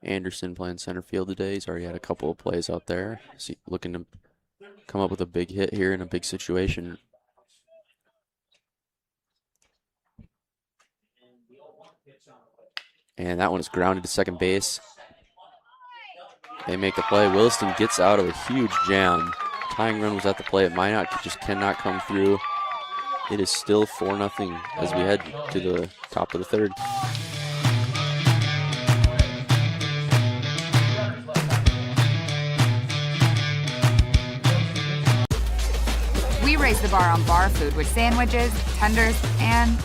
Anderson playing center field today. He's already had a couple of plays out there. Looking to come up with a big hit here in a big situation. And that one is grounded to second base. They make the play. Williston gets out of a huge jam. Tying run was at the plate. Minot just cannot come through. It is still 4-0 as we head to the top of the 3rd. We raise the bar on bar food with sandwiches, tenders, and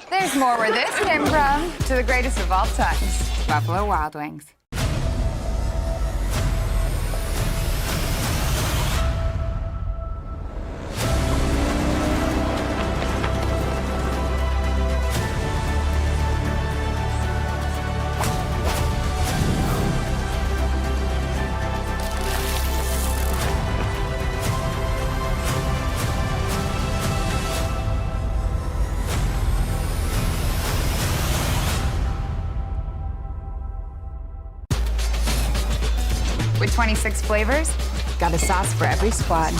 there's more where this came from. To the greatest of all times, Buffalo Wild Wings. With 26 flavors, got a sauce for every squad.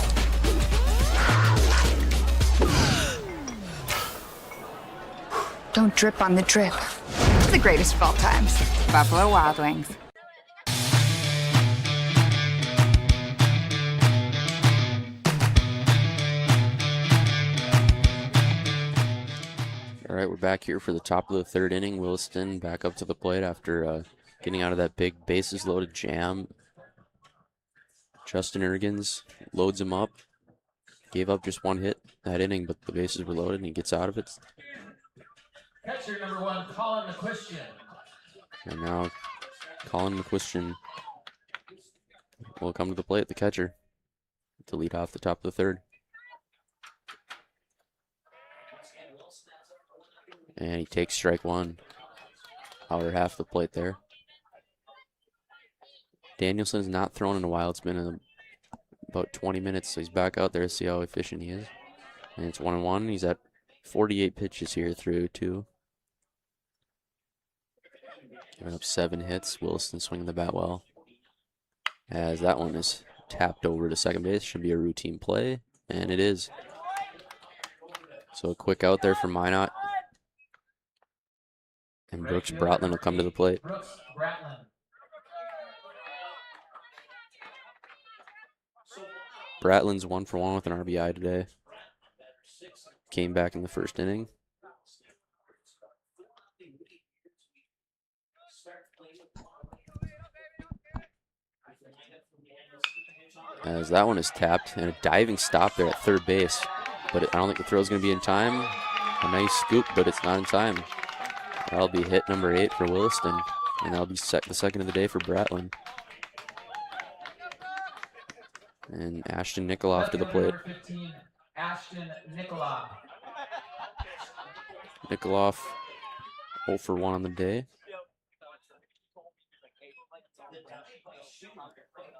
Don't drip on the drip. It's the greatest of all times, Buffalo Wild Wings. All right, we're back here for the top of the 3rd inning. Williston back up to the plate after a getting out of that big bases loaded jam. Justin Ergens loads him up. Gave up just one hit that inning, but the bases were loaded and he gets out of it. Catcher number 1, Colin McQuistion. And now Colin McQuistion will come to the plate, the catcher, to lead off the top of the third. And he takes strike one. Outer half the plate there. Danielson's not thrown in a while. It's been about 20 minutes, so he's back out there to see how efficient he is. And it's 1-1. He's at 48 pitches here through 2. Giving up 7 hits. Williston swinging the bat well. As that one is tapped over to second base. Should be a routine play, and it is. So a quick out there for Minot. And Brooks Bratlin will come to the plate. Brooks Bratlin. Bratlin's 1 for 1 with an RBI today. Came back in the first inning. As that one is tapped, and a diving stop there at third base. But I don't think the throw is going to be in time. A nice scoop, but it's not in time. That'll be hit number 8 for Williston, and that'll be the second of the day for Bratlin. And Ashton Nikoloff to the plate. Number 15, Ashton Nikoloff. Nikoloff 0 for 1 on the day.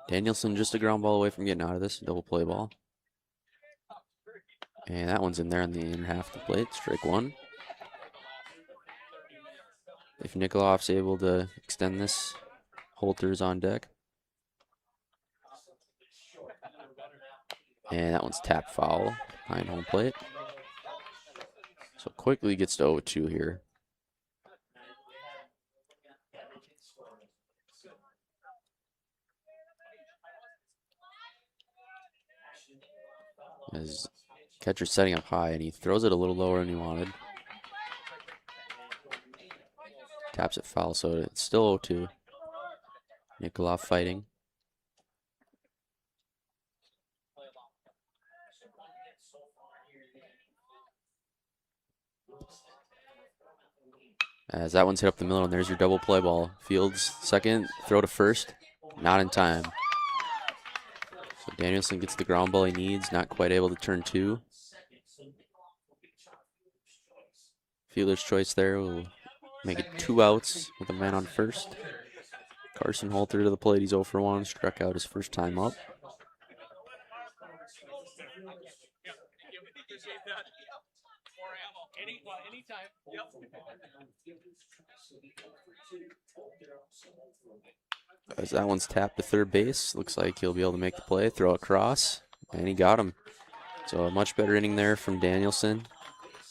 Danielson just a ground ball away from getting out of this. Double play ball. And that one's in there on the inner half of the plate. Strike 1. If Nikoloff's able to extend this, Holter's on deck. And that one's tapped foul behind home plate. So quickly gets to 0-2 here. As catcher's setting up high, and he throws it a little lower than he wanted. Taps it foul, so it's still 0-2. Nikoloff fighting. As that one's hit up the middle, and there's your double play ball. Fields second, throw to first, not in time. So Danielson gets the ground ball he needs, not quite able to turn 2. Fielder's choice there will make it 2 outs with a man on first. Carson Holter to the plate. He's 0 for 1. Struck out his first time up. As that one's tapped to third base, looks like he'll be able to make the play. Throw across, and he got him. So a much better inning there from Danielson.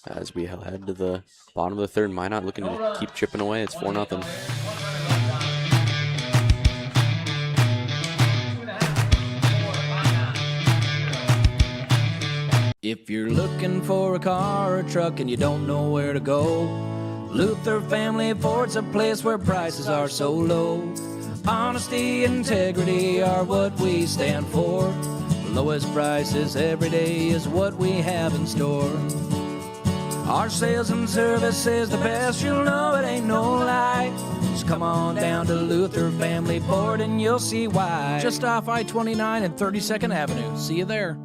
As we head to the bottom of the third, Minot looking to keep chipping away. It's 4-0. If you're looking for a car or a truck and you don't know where to go, Luther Family Ford's a place where prices are so low. Honesty, integrity are what we stand for. Lowest prices every day is what we have in store. Our sales and service is the best, you'll know it ain't no lie. Just come on down to Luther Family Ford and you'll see why. Just off I-29 and 32nd Avenue. See you there.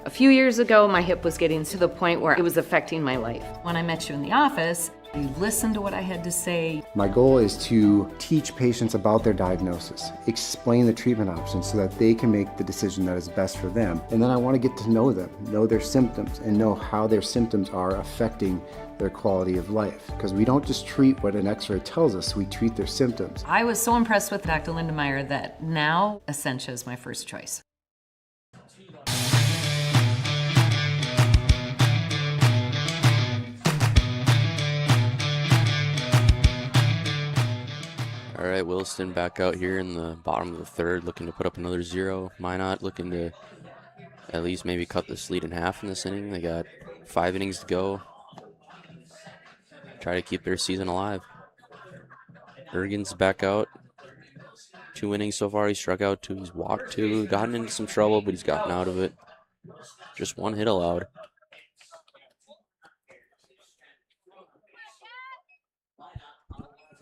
A few years ago, my hip was getting to the point where it was affecting my life. When I met you in the office, you listened to what I had to say. My goal is to teach patients about their diagnosis, explain the treatment options so that they can make the decision that is best for them. And then I want to get to know them, know their symptoms, and know how their symptoms are affecting their quality of life. Because we don't just treat what an x-ray tells us, we treat their symptoms. I was so impressed with Dr. Lindemeyer that now Essentia is my first choice. All right, Williston back out here in the bottom of the third, looking to put up another 0. Minot looking to at least maybe cut this lead in half in this inning. They got 5 innings to go. Try to keep their season alive. Ergen's back out. 2 innings so far. He struck out 2. He's walked 2. Gotten into some trouble, but he's gotten out of it. Just 1 hit allowed.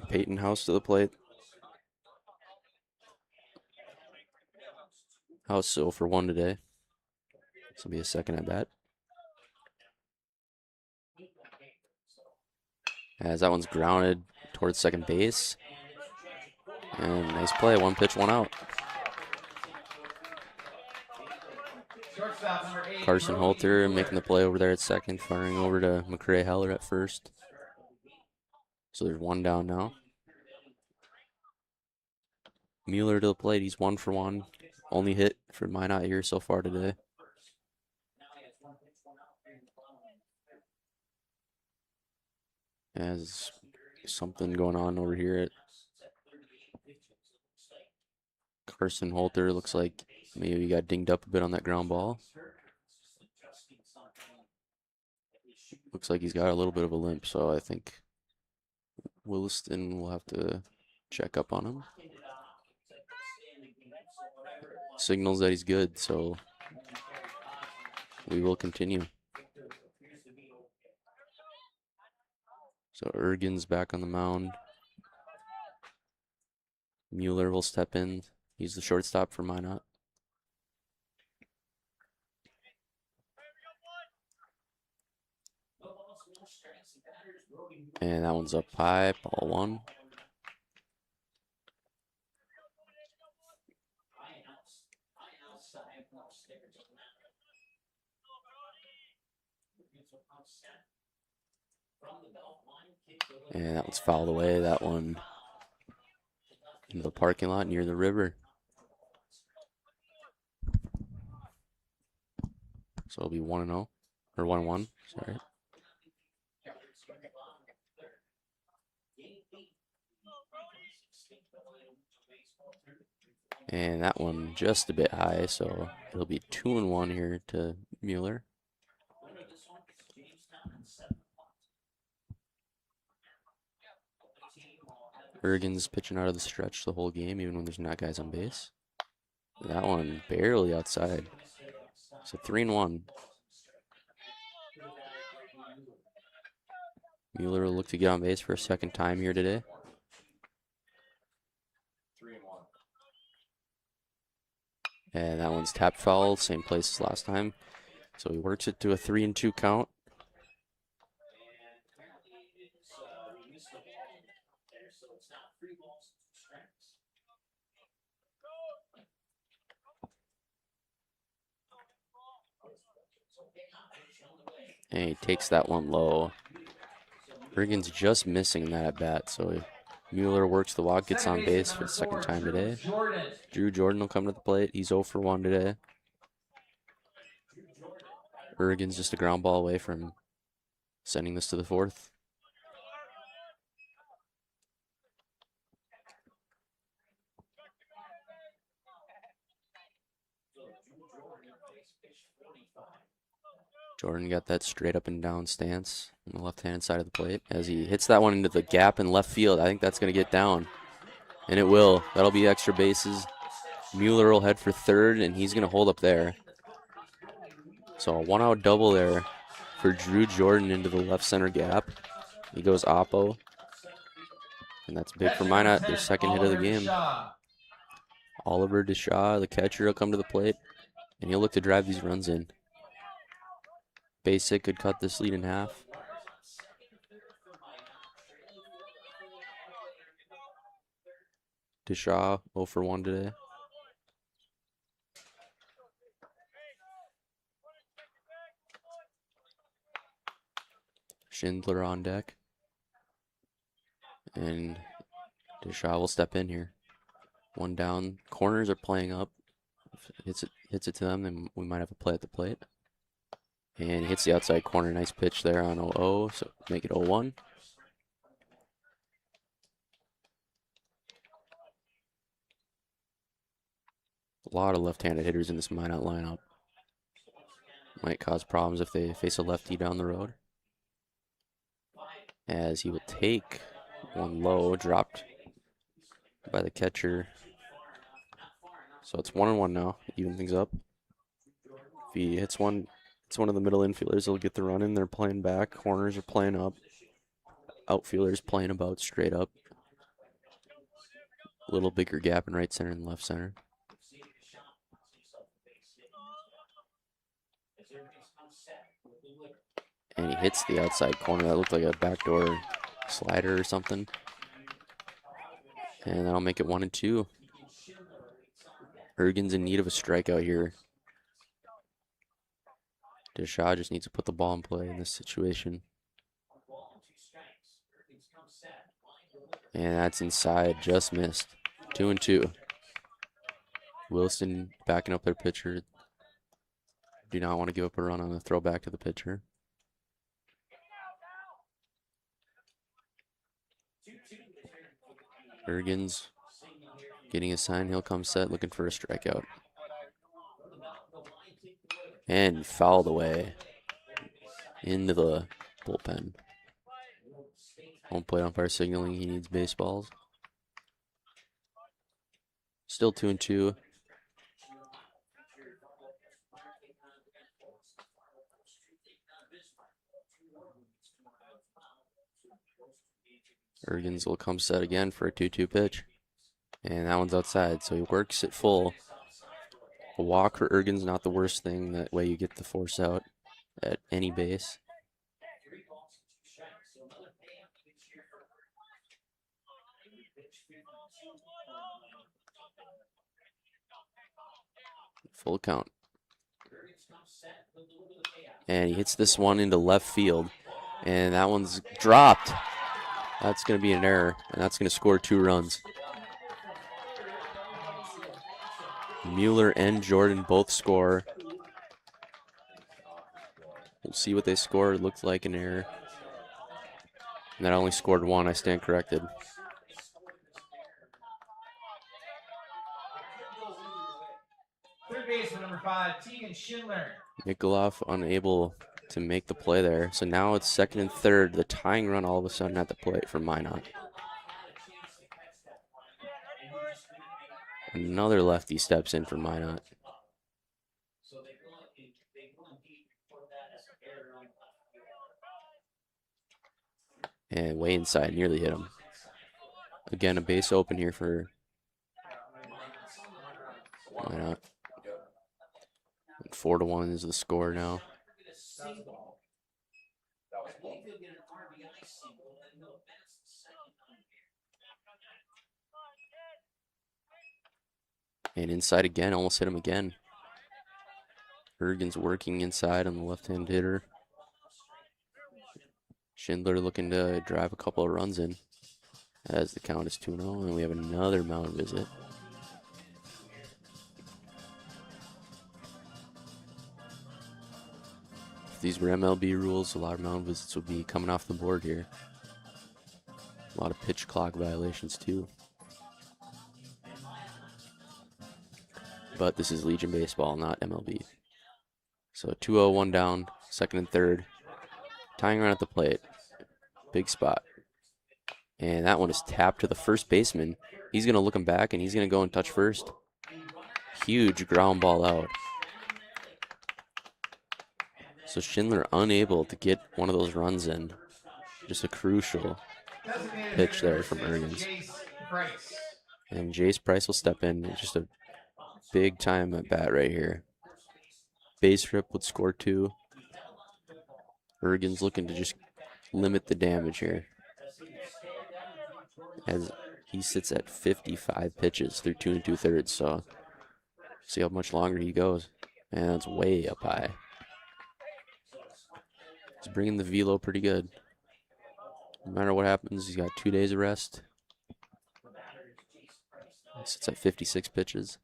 Peyton House to the plate. House 0 for 1 today. This will be a second at bat. As that one's grounded towards second base. And nice play. 1 pitch, 1 out. Carson Holter making the play over there at second, firing over to McCrae Heller at first. So there's 1 down now. Mueller to the plate. He's 1 for 1. Only hit for Minot here so far today. Has something going on over here at Carson Holter. Looks like maybe he got dinged up a bit on that ground ball. Looks like he's got a little bit of a limp, so I think Williston will have to check up on him. Signals that he's good, so we will continue. So Ergen's back on the mound. Mueller will step in. He's the shortstop for Minot. And that one's up high, ball 1. And that one's fouled away. That one into the parking lot near the river. So it'll be 1-0 or 1-1. Sorry. And that one just a bit high, so it'll be 2-1 here to Mueller. Ergen's pitching out of the stretch the whole game, even when there's not guys on base. That one barely outside. So 3-1. Mueller will look to get on base for a second time here today. And that one's tapped foul, same place as last time. So he works it to a 3-2 count. And he takes that one low. Ergen's just missing that at bat, so Mueller works the walk, gets on base for the second time today. Drew Jordan will come to the plate. He's 0 for 1 today. Ergen's just a ground ball away from sending this to the 4th. Jordan got that straight up and down stance on the left-hand side of the plate as he hits that one into the gap in left field. I think that's going to get down, and it will. That'll be extra bases. Mueller will head for third, and he's going to hold up there. So a 1-out double there for Drew Jordan into the left center gap. He goes oppo, and that's big for Minot, their second hit of the game. Oliver Deshaw, the catcher, will come to the plate, and he'll look to drive these runs in. Basic could cut this lead in half. Deshaw 0 for 1 today. Schindler on deck. And Deshaw will step in here. 1 down. Corners are playing up. If it hits it to them, then we might have a play at the plate. And he hits the outside corner. Nice pitch there on 0-0, so make it 0-1. A lot of left-handed hitters in this Minot lineup. Might cause problems if they face a lefty down the road. As he will take one low, dropped by the catcher. So it's 1-1 now. Even things up. If he hits one, it's one of the middle infielders. He'll get the run in. They're playing back. Corners are playing up. Outfielders playing about straight up. A little bigger gap in right center and left center. And he hits the outside corner. That looked like a backdoor slider or something. And that'll make it 1-2. Ergen's in need of a strikeout here. Deshaw just needs to put the ball in play in this situation. And that's inside, just missed. 2-2. Williston backing up their pitcher. Do not want to give up a run on a throwback to the pitcher. Ergen's getting a sign. He'll come set, looking for a strikeout. And fouled away into the bullpen. Home plate umpire signaling he needs baseballs. Still 2-2. Ergens will come set again for a 2-2 pitch. And that one's outside, so he works it full. A walk for Ergens, not the worst thing. That way you get the force out at any base. Full count. And he hits this one into left field. And that one's dropped. That's going to be an error, and that's going to score 2 runs. Mueller and Jordan both score. We'll see what they score. It looked like an error. And that only scored 1. I stand corrected. Third baseman number 5, Tegan Schindler. Mikoloff unable to make the play there. So now it's second and third. The tying run all of a sudden at the plate for Minot. Another lefty steps in for Minot. And way inside, nearly hit him. Again, a base open here for Minot. 4-1 is the score now. And inside again, almost hit him again. Ergen's working inside on the left-hand hitter. Schindler looking to drive a couple of runs in as the count is 2-0, and we have another mound visit. If these were MLB rules, a lot of mound visits would be coming off the board here. A lot of pitch clock violations too. But this is Legion Baseball, not MLB. So 2-0, 1 down, second and third. Tying run at the plate. Big spot. And that one is tapped to the first baseman. He's going to look him back, and he's going to go and touch first. Huge ground ball out. So Schindler unable to get one of those runs in. Just a crucial pitch there from Ergens. And Jace Price will step in. It's just a big time at bat right here. Base rip would score 2. Ergens looking to just limit the damage here, as he sits at 55 pitches through 2 2/3. So see how much longer he goes. And that's way up high. He's bringing the velo pretty good. No matter what happens, he's got 2 days of rest. He sits at 56 pitches.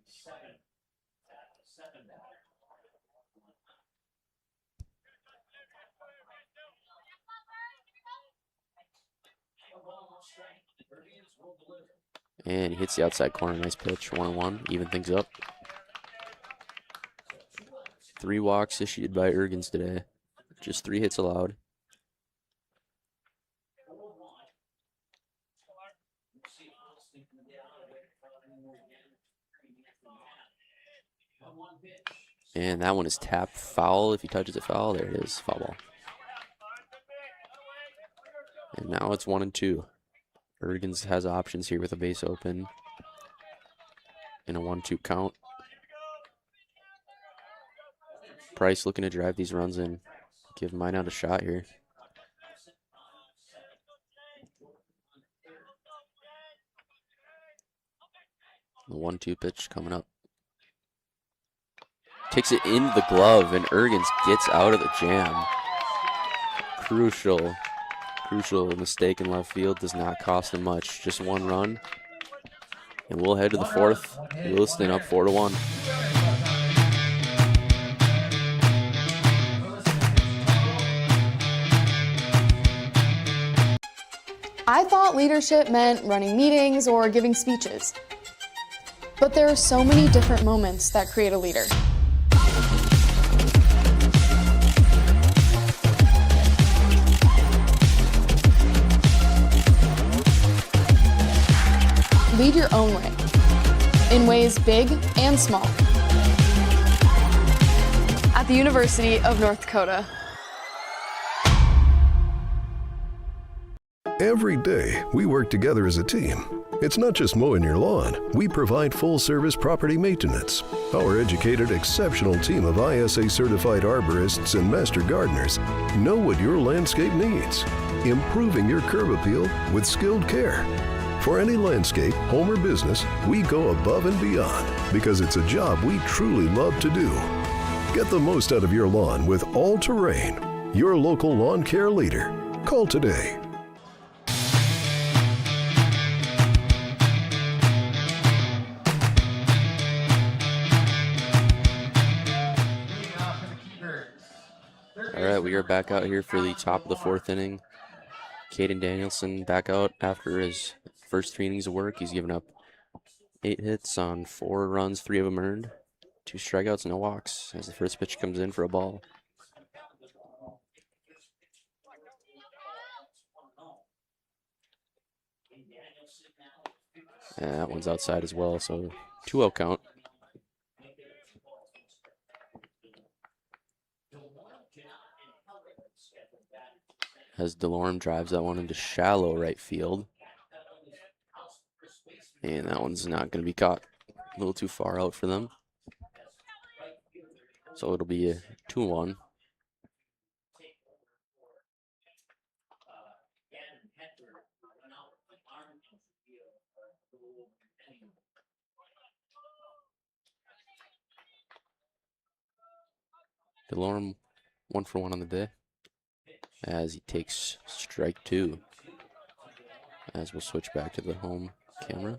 And he hits the outside corner. Nice pitch. 1-1. Even things up. 3 walks issued by Ergens today. Just 3 hits allowed. And that one is tapped foul. If he touches it foul, there it is, foul ball. And now it's 1-2. Ergens has options here with a base open. In a 1-2 count. Price looking to drive these runs in. Give Minot a shot here. The 1-2 pitch coming up. Takes it into the glove, and Ergens gets out of the jam. Crucial mistake in left field. Does not cost him much. Just one run. And we'll head to the fourth. Williston up 4-1. I thought leadership meant running meetings or giving speeches. But there are so many different moments that create a leader. Lead your own way, in ways big and small. At the University of North Dakota. Every day, we work together as a team. It's not just mowing your lawn. We provide full-service property maintenance. Our educated, exceptional team of ISA-certified arborists and master gardeners know what your landscape needs, improving your curb appeal with skilled care. For any landscape, home or business, we go above and beyond because it's a job we truly love to do. Get the most out of your lawn with All Terrain, your local lawn care leader. Call today. All right, we are back out here for the top of the fourth inning. Caden Danielson back out after his first 3 innings of work. He's given up 8 hits on 4 runs, 3 of them earned. 2 strikeouts, no walks as the first pitch comes in for a ball. And that one's outside as well, so 2-0 count. As DeLorme drives that one into shallow right field. And that one's not going to be caught. A little too far out for them. So it'll be a 2-1. DeLorme 1 for 1 on the day. As he takes strike 2. As we'll switch back to the home camera.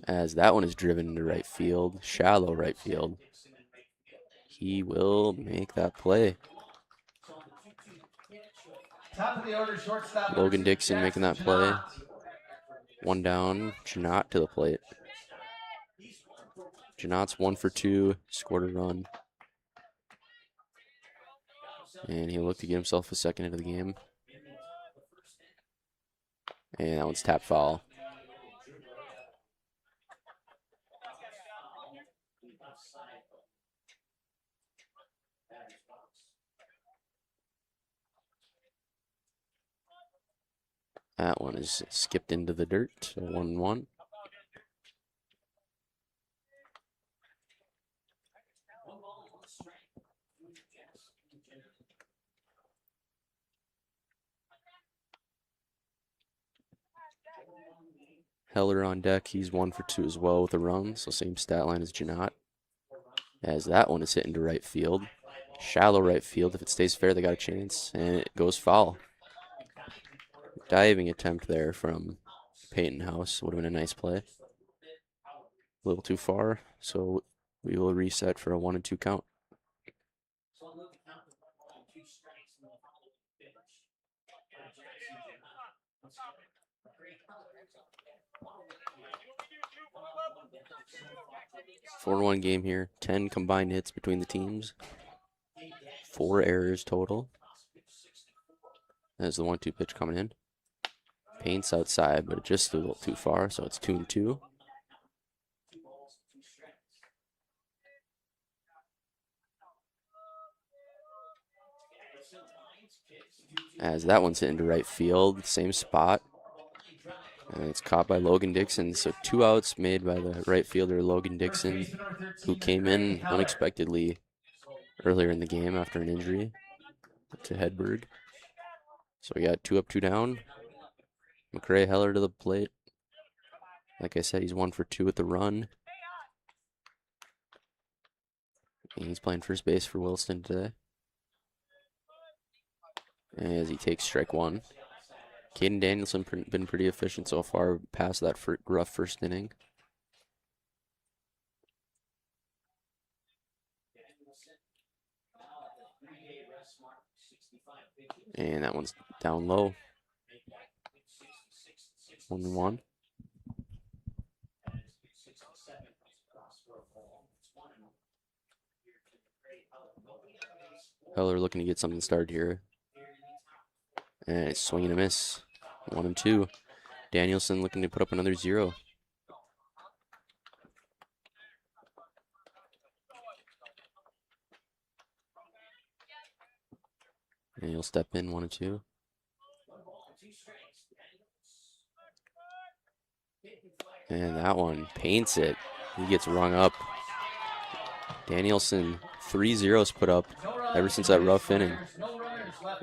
As that one is driven into right field, shallow right field. He will make that play. Top of the order, shortstop. Logan Dixon making that play. 1 down, Minot to the plate. Janot's 1 for 2, scored a run. And he'll look to get himself a second into the game. And that one's tap foul. That one is skipped into the dirt, so 1-1. Heller on deck, he's 1 for 2 as well with a run, so same stat line as Janot. As that one is hit into right field. Shallow right field, if it stays fair, they got a chance, and it goes foul. Diving attempt there from Peyton House, would have been a nice play. A little too far, so we will reset for a 1-2 count. Four-1 game here. 10 combined hits between the teams. 4 errors total. There's the 1-2 pitch coming in. Paints outside, but just a little too far, so it's 2-2. As that one's hit into right field, same spot. And it's caught by Logan Dixon. So 2 outs made by the right fielder, Logan Dixon, who came in unexpectedly earlier in the game after an injury to Hedberg. So we got 2 up, 2 down. McCray Heller to the plate. Like I said, he's 1 for 2 with the run. And he's playing first base for Williston today. As he takes strike 1. Caden Danielson been pretty efficient so far past that rough first inning. And that one's down low. 1-1. Heller looking to get something started here. And it's swing and a miss. 1-2. Danielson looking to put up another 0. And he'll step in 1-2. And that one paints it. He gets rung up. Danielson, 3 zeros put up ever since that rough inning.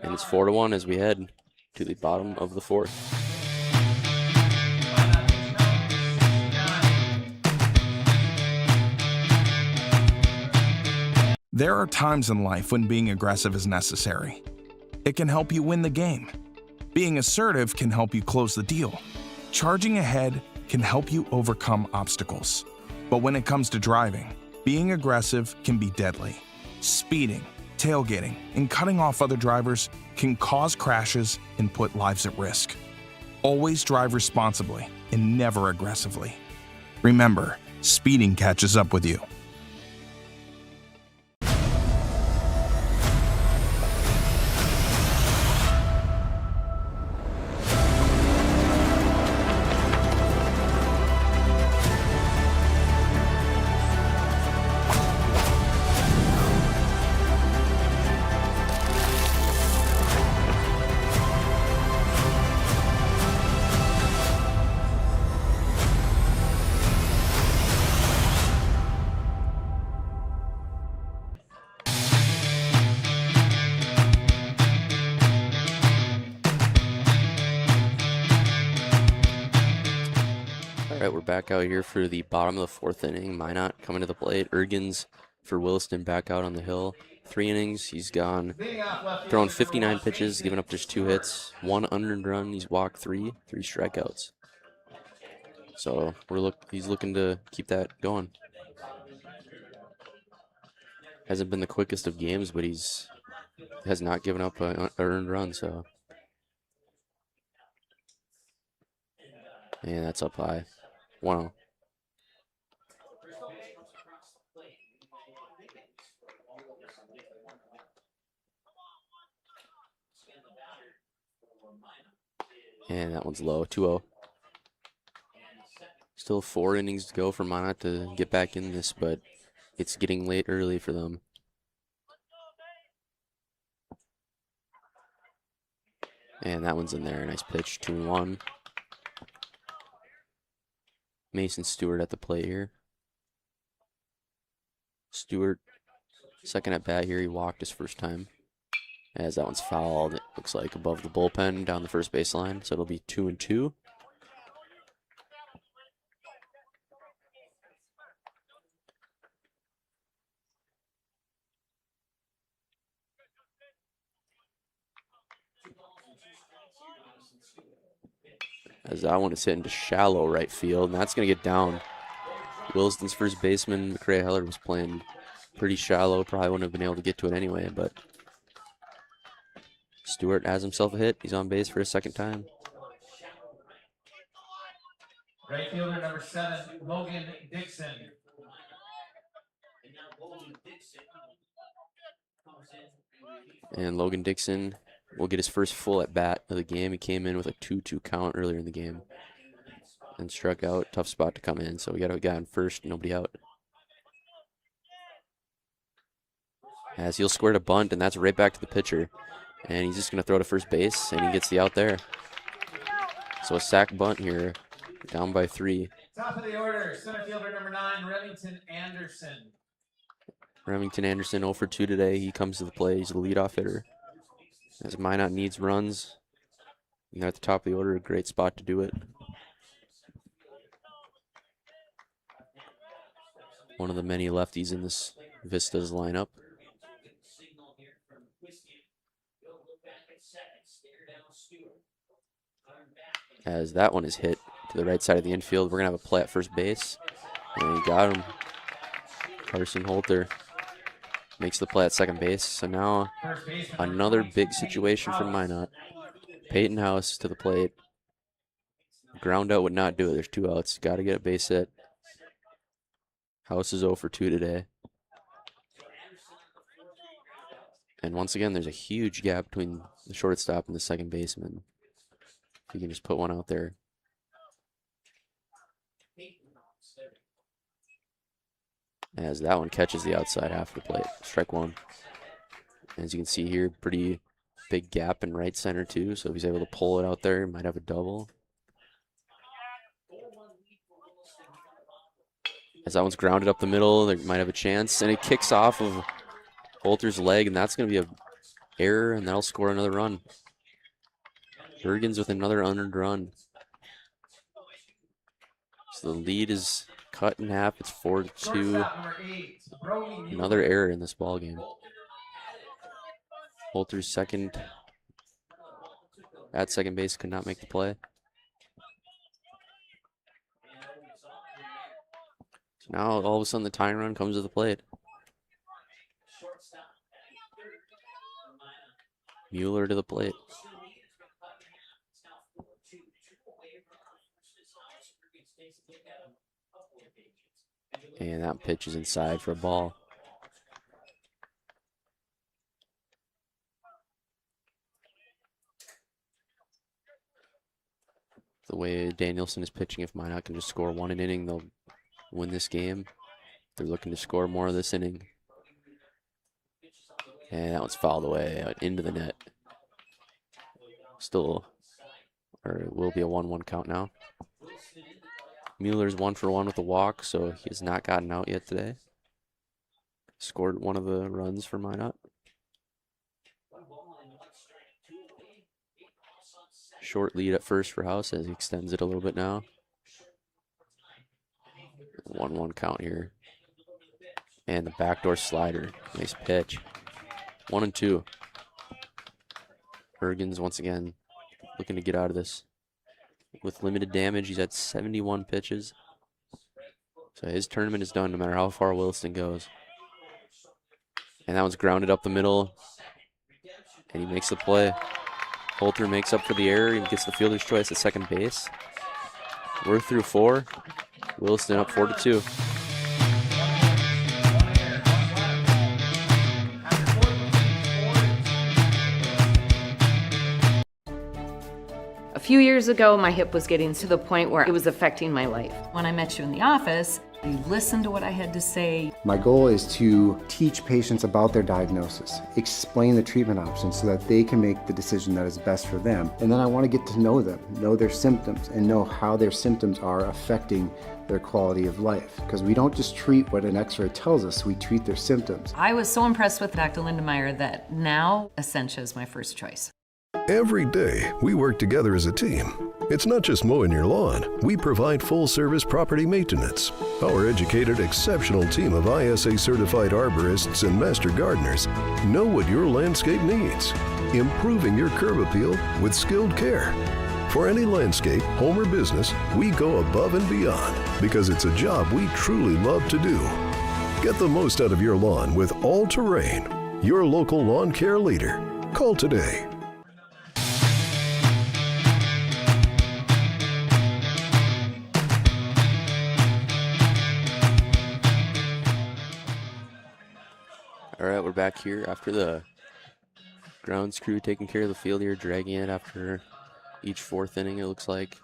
And it's 4-1 as we head to the bottom of the 4th. There are times in life when being aggressive is necessary. It can help you win the game. Being assertive can help you close the deal. Charging ahead can help you overcome obstacles. But when it comes to driving, being aggressive can be deadly. Speeding, tailgating, and cutting off other drivers can cause crashes and put lives at risk. Always drive responsibly and never aggressively. Remember, speeding catches up with you. We're back out here for the bottom of the 4th inning. Minot coming to the plate. Ergens for Williston back out on the hill. 3 innings. He's gone, thrown 59 pitches, given up just 2 hits, 1 unearned run. He's walked 3 strikeouts. So he's looking to keep that going. Hasn't been the quickest of games, but has not given up an earned run. So, and that's up high. 1-0. And that one's low, 2-0. Still 4 innings to go for Minot to get back in this, but it's getting late early for them. And that one's in there, nice pitch, 2-1. Mason Stewart at the plate here. Stewart, second at bat here. He walked his first time. As that one's fouled, it looks like above the bullpen down the first baseline. So it'll be 2-2. As that one is hit into shallow right field, and that's going to get down. Williston's first baseman, McCray Heller, was playing pretty shallow. Probably wouldn't have been able to get to it anyway, but Stewart has himself a hit. He's on base for a second time. Right fielder number 7, Logan Dixon. And Logan Dixon will get his first full at bat of the game. He came in with a 2-2 count earlier in the game and struck out. Tough spot to come in, so we got a guy on first, nobody out. As he'll square to bunt, and that's right back to the pitcher. And he's just going to throw to first base, and he gets the out there. So a sack bunt here, down by 3. Top of the order, center fielder number 9, Remington Anderson. Remington Anderson 0 for 2 today. He comes to the plate. He's the leadoff hitter. As Minot needs runs, you're at the top of the order, a great spot to do it. One of the many lefties in this Vistas lineup. As that one is hit to the right side of the infield, we're going to have a play at first base. And he got him. Carson Holter makes the play at second base. So now another big situation for Minot. Peyton House to the plate. Ground out would not do it. There's 2 outs. Got to get a base hit. House is 0 for 2 today. And once again, there's a huge gap between the shortstop and the second baseman. If you can just put one out there. As that one catches the outside half of the plate. Strike 1. As you can see here, pretty big gap in right center too. So if he's able to pull it out there, he might have a double. As that one's grounded up the middle, they might have a chance. And it kicks off of Holter's leg, and that's going to be an error, and that'll score another run. Bergens with another unearned run. So the lead is cut in half. It's 4-2. Another error in this ball game. Holter's second at second base could not make the play. So now all of a sudden the tying run comes to the plate. Mueller to the plate. And that pitch is inside for a ball. The way Danielson is pitching, if Minot can just score 1 an inning, they'll win this game. They're looking to score more this inning. And that one's fouled away into the net. Still, or it will be a 1-1 count now. Mueller's 1 for 1 with a walk, so he has not gotten out yet today. Scored one of the runs for Minot. Short lead at first for House as he extends it a little bit now. 1-1 count here. And the backdoor slider. Nice pitch. 1-2. Bergens once again looking to get out of this. With limited damage, he's had 71 pitches. So his tournament is done no matter how far Williston goes. And that one's grounded up the middle. And he makes the play. Holter makes up for the error. He gets the fielder's choice at second base. We're through 4. Williston up 4-2. A few years ago, my hip was getting to the point where it was affecting my life. When I met you in the office, you listened to what I had to say. My goal is to teach patients about their diagnosis, explain the treatment options so that they can make the decision that is best for them. And then I want to get to know them, know their symptoms, and know how their symptoms are affecting their quality of life. Because we don't just treat what an x-ray tells us, we treat their symptoms. I was so impressed with Dr. Lindemeyer that now Essentia is my first choice. Every day, we work together as a team. It's not just mowing your lawn. We provide full-service property maintenance. Our educated, exceptional team of ISA-certified arborists and master gardeners know what your landscape needs, improving your curb appeal with skilled care. For any landscape, home or business, we go above and beyond because it's a job we truly love to do. Get the most out of your lawn with All Terrain, your local lawn care leader. Call today. All right, we're back here after the Grounds crew taking care of the field here, dragging it after each fourth inning, it looks like.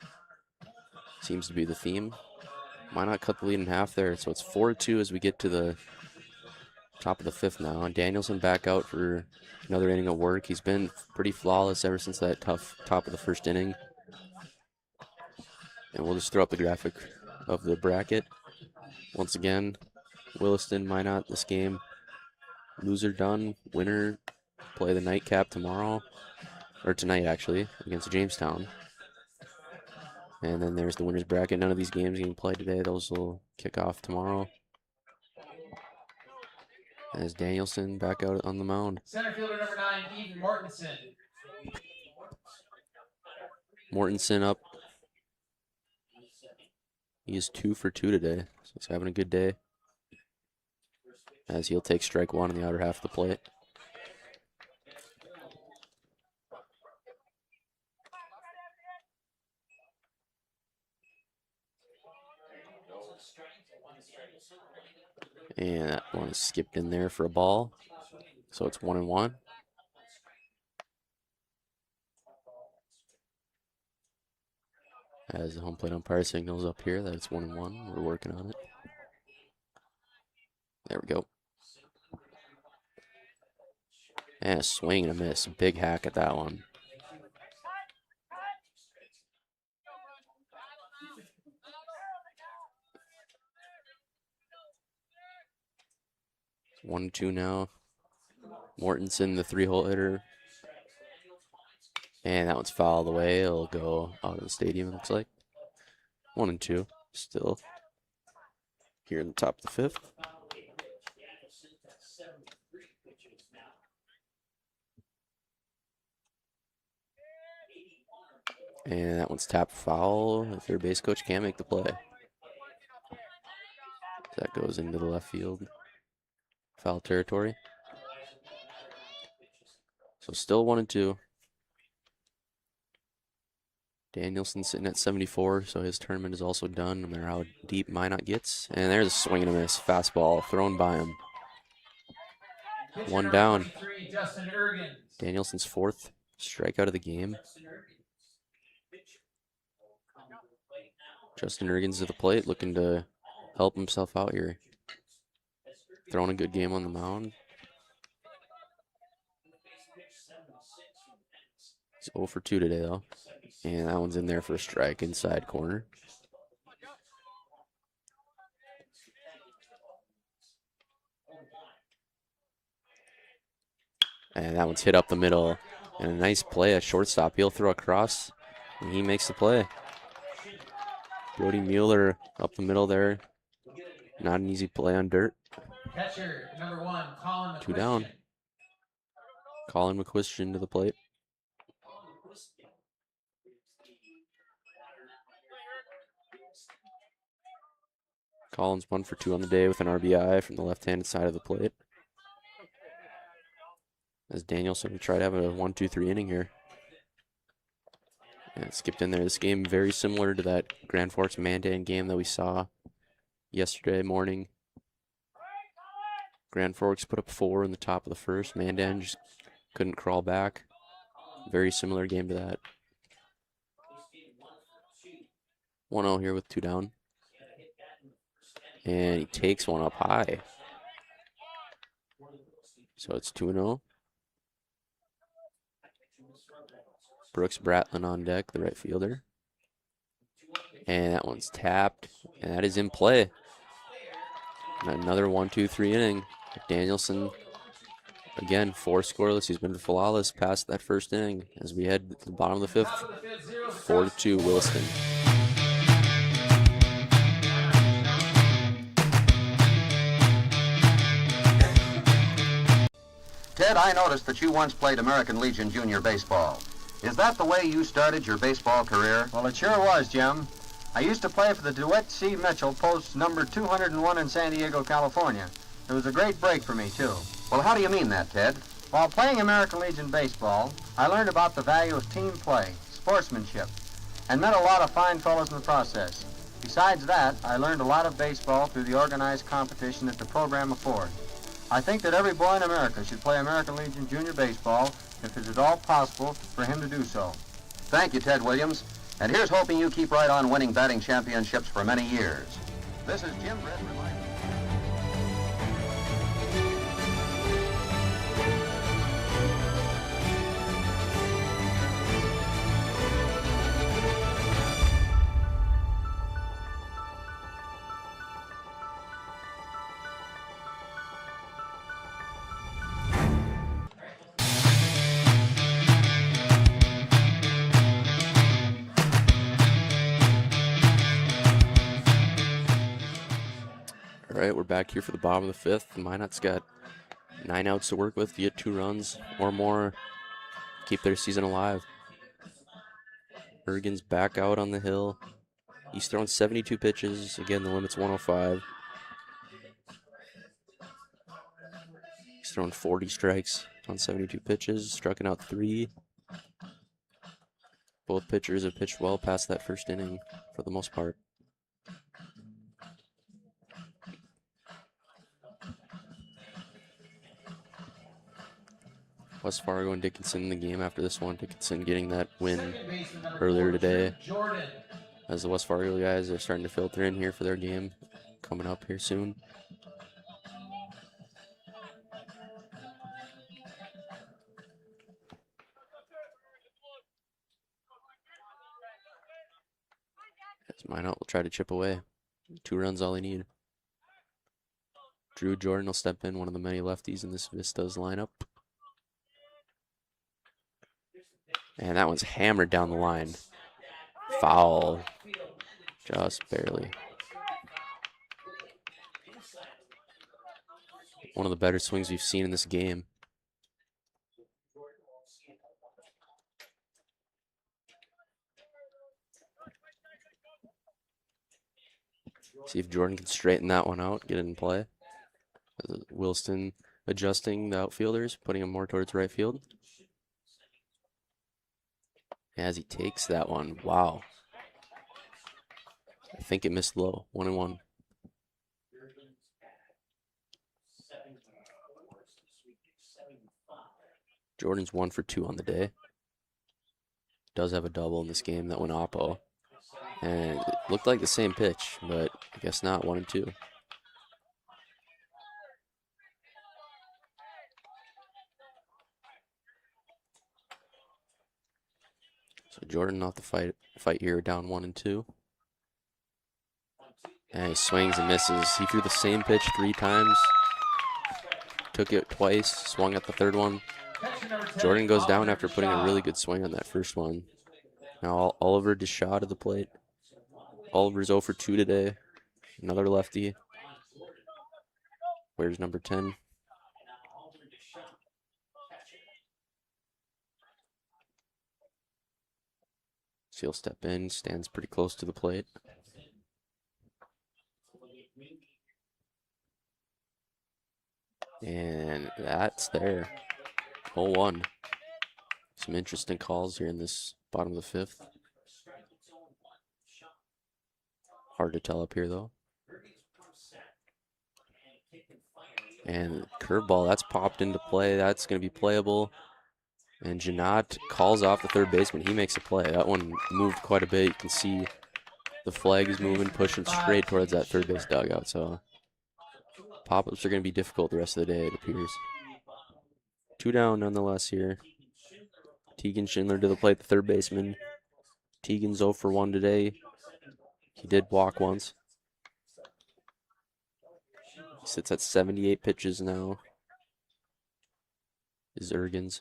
Seems to be the theme. Minot cut the lead in half there, so it's 4-2 as we get to the top of the fifth now. And Danielson back out for another inning of work. He's been pretty flawless ever since that tough top of the first inning. And we'll just throw up the graphic of the bracket. Once again, Williston, Minot this game. Loser done, winner play the nightcap tomorrow, or tonight actually, against Jamestown. And then there's the winner's bracket. None of these games getting played today. Those will kick off tomorrow. As Danielson back out on the mound. Center fielder number 9, Eden Mortensen. Mortensen up. He is 2 for 2 today, so he's having a good day. As he'll take strike one in the outer half of the plate. And that one is skipped in there for a ball. So it's 1-1. As the home plate umpire signals up here that it's 1-1. We're working on it. There we go. And a swing and a miss. Big hack at that one. It's 1-2 now. Mortensen, the 3-hole hitter. And that one's fouled away. It'll go out of the stadium, it looks like. 1-2 still here in the top of the fifth. And that one's tapped foul. The third base coach can't make the play. That goes into the left field. Foul territory. So still 1-2. Danielson sitting at 74, so his tournament is also done, no matter how deep Minot gets. And there's a swing and a miss. Fastball thrown by him. One down. Danielson's 4th strikeout of the game. Justin Ergens to the plate, looking to help himself out here. Throwing a good game on the mound. He's 0 for 2 today, though. And that one's in there for a strike, inside corner. And that one's hit up the middle. And a nice play at shortstop. He'll throw across, and he makes the play. Brody Mueller up the middle there. Not an easy play on dirt. Catcher number 1, Colin McQuistion. 2 down. Colin McQuistion to the plate. Colin's 1 for 2 on the day with an RBI from the left-handed side of the plate. As Danielson will try to have a 1-2-3 inning here. And it skipped in there. This game very similar to that Grand Forks Mandan game that we saw yesterday morning. Grand Forks put up 4 in the top of the first. Mandan just couldn't crawl back. Very similar game to that. 1-0 here with 2 down. And he takes one up high. So it's 2-0. Brooks Bratlin on deck, the right fielder. And that one's tapped. And that is in play. And another 1-2-3 inning. Danielson, again, 4 scoreless. He's been flawless past that first inning as we head to the bottom of the 5th. 4-2 Williston. Ted, I noticed that you once played American Legion Junior Baseball. Is that the way you started your baseball career? Well, it sure was, Jim. I used to play for the DeWitt C. Mitchell, post number 201 in San Diego, California. It was a great break for me, too. Well, how do you mean that, Ted? While playing American Legion Baseball, I learned about the value of team play, sportsmanship, and met a lot of fine fellows in the process. Besides that, I learned a lot of baseball through the organized competition that the program affords. I think that every boy in America should play American Legion Junior Baseball if it is at all possible for him to do so. Thank you, Ted Williams. And here's hoping you keep right on winning batting championships for many years. This is Jim Britt reminding. All right, we're back here for the bottom of the fifth. Minot's got 9 outs to work with to get 2 runs or more, keep their season alive. Bergen's back out on the hill. He's thrown 72 pitches. Again, the limit's 105. He's thrown 40 strikes on 72 pitches, striking out 3. Both pitchers have pitched well past that first inning for the most part. West Fargo and Dickinson in the game after this one. Dickinson getting that win earlier today, as the West Fargo guys are starting to filter in here for their game coming up here soon. As Minot will try to chip away. 2 runs all they need. Drew Jordan will step in, one of the many lefties in this Vistas lineup. And that one's hammered down the line. Foul. Just barely. One of the better swings we've seen in this game. See if Jordan can straighten that one out, get it in play. Williston adjusting the outfielders, putting him more towards right field. As he takes that one, wow. I think it missed low, 1-1. Jordan's 1 for 2 on the day. Does have a double in this game that went oppo. And it looked like the same pitch, but I guess not, 1-2. So Jordan off the fight here, down 1-2. And he swings and misses. He threw the same pitch 3 times. Took it twice, swung at the third one. Jordan goes down after putting a really good swing on that first one. Now Oliver Deschaux to the plate. Oliver's 0 for 2 today. Another lefty. Where's number 10? So he'll step in, stands pretty close to the plate. And that's there. 0-1. Some interesting calls here in this bottom of the fifth. Hard to tell up here, though. And curveball, that's popped into play. That's going to be playable. And Janot calls off the third baseman. He makes a play. That one moved quite a bit. You can see the flag is moving, pushing straight towards that third base dugout. So pop-ups are going to be difficult the rest of the day, it appears. 2 down nonetheless here. Tegan Schindler to the plate, the third baseman. Tegan's 0 for 1 today. He did walk once. He sits at 78 pitches now. Is Ergens.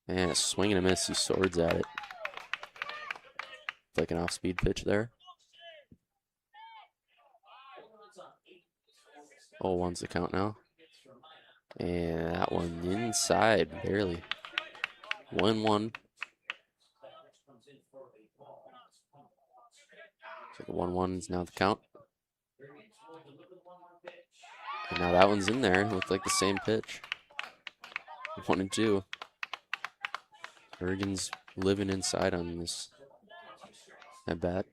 And a swing and a miss. He swords at it. Like an off-speed pitch there. 0-1's the count now. And that one inside, barely. 1-1. So the 1-1 is now the count. And now that one's in there. Looked like the same pitch. 1-2. Ergens living inside on this at bat.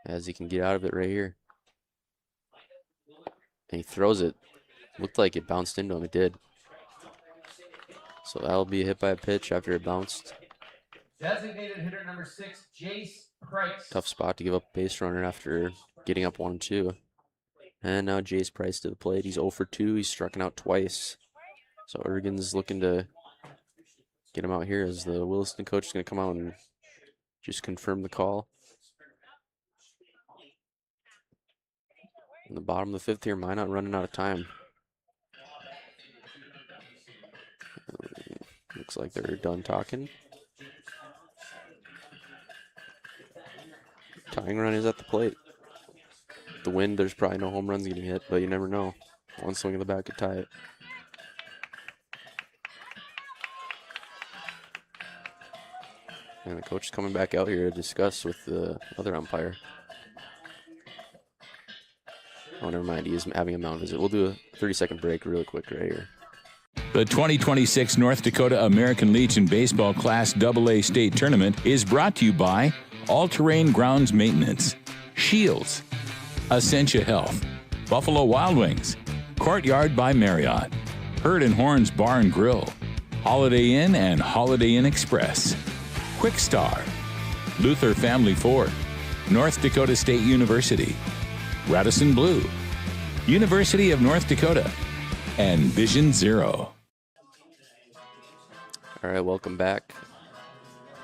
As he can get out of it right here. And he throws it. Looked like it bounced into him. It did. So that'll be hit by a pitch after it bounced. Designated hitter number 6, Jace Price. Tough spot to give up a base runner after getting up 1-2. And now Jace Price to the plate. He's 0 for 2. He's struck out twice. So Ergen's looking to get him out here as the Williston coach is going to come out and just confirm the call. In the bottom of the 5th here, Minot running out of time. Looks like they're done talking. Tying run is at the plate. The wind, there's probably no home runs getting hit, but you never know. One swing of the bat could tie it. And the coach is coming back out here to discuss with the other umpire. Oh, never mind. He is having a mound visit. We'll do a 30-second break really quick right here. The 2026 North Dakota American Legion Baseball Class AA State Tournament is brought to you by All-Terrain Grounds Maintenance, Shields, Essentia Health, Buffalo Wild Wings, Courtyard by Marriott, Herd and Horns Bar and Grill, Holiday Inn and Holiday Inn Express, Quick Star, Luther Family Ford, North Dakota State University, Radisson Blue, University of North Dakota, and Vision Zero. All right, welcome back.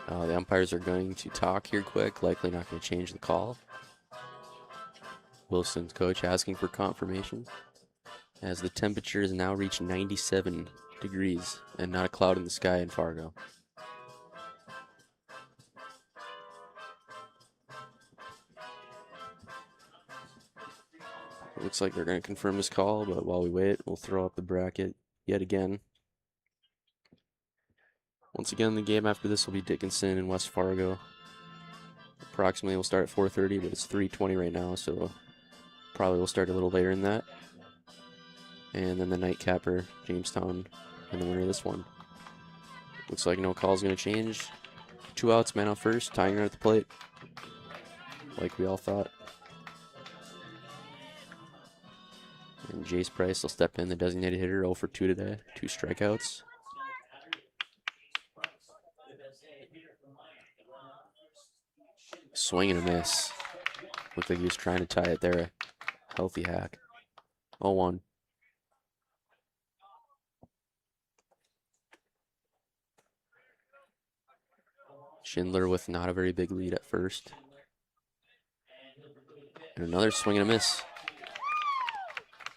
The umpires are going to talk here quick, likely not going to change the call. Wilson's coach asking for confirmation as the temperature has now reached 97 degrees and not a cloud in the sky in Fargo. It looks like they're going to confirm this call, but while we wait, we'll throw up the bracket yet again. Once again, the game after this will be Dickinson and West Fargo. Approximately we'll start at 4:30, but it's 3:20 right now, so probably we'll start a little later than that. And then the nightcapper, Jamestown, and the winner of this one. Looks like no call is going to change. 2 outs, man out first, tying her at the plate, like we all thought. And Jace Price will step in, the designated hitter, 0 for 2 today, 2 strikeouts. Swing and a miss. Looked like he was trying to tie it there. Healthy hack. 0-1. Schindler with not a very big lead at first. And another swing and a miss.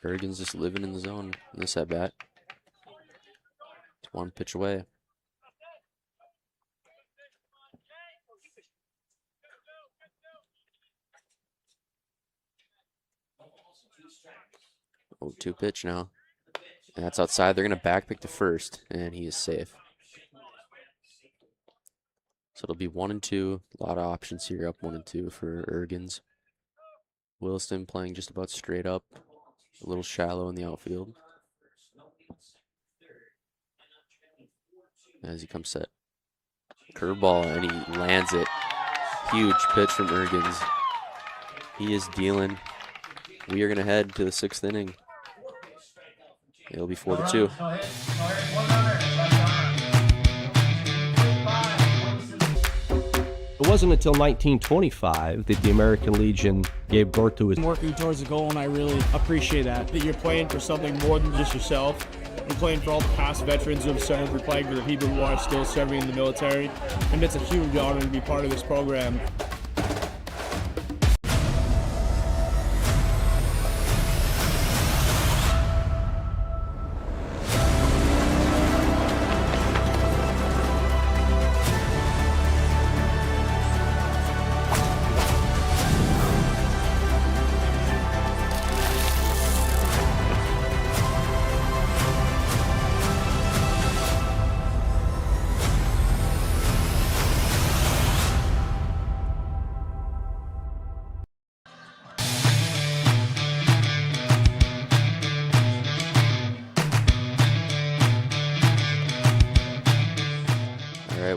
Ergen's just living in the zone in this at bat. It's 1 pitch away. Oh, 2 pitch now. And that's outside. They're going to back pick to first, and he is safe. So it'll be 1-2. A lot of options here, up 1-2 for Ergens. Williston playing just about straight up. A little shallow in the outfield. As he comes set. Curveball, and he lands it. Huge pitch from Ergens. He is dealing. We are going to head to the 6th inning. It'll be 4-2. It wasn't until 1925 that the American Legion gave birth to its... Working towards a goal, and I really appreciate that. That you're playing for something more than just yourself. You're playing for all the past veterans who have served, you're playing for the people who are still serving in the military. And it's a huge honor to be part of this program.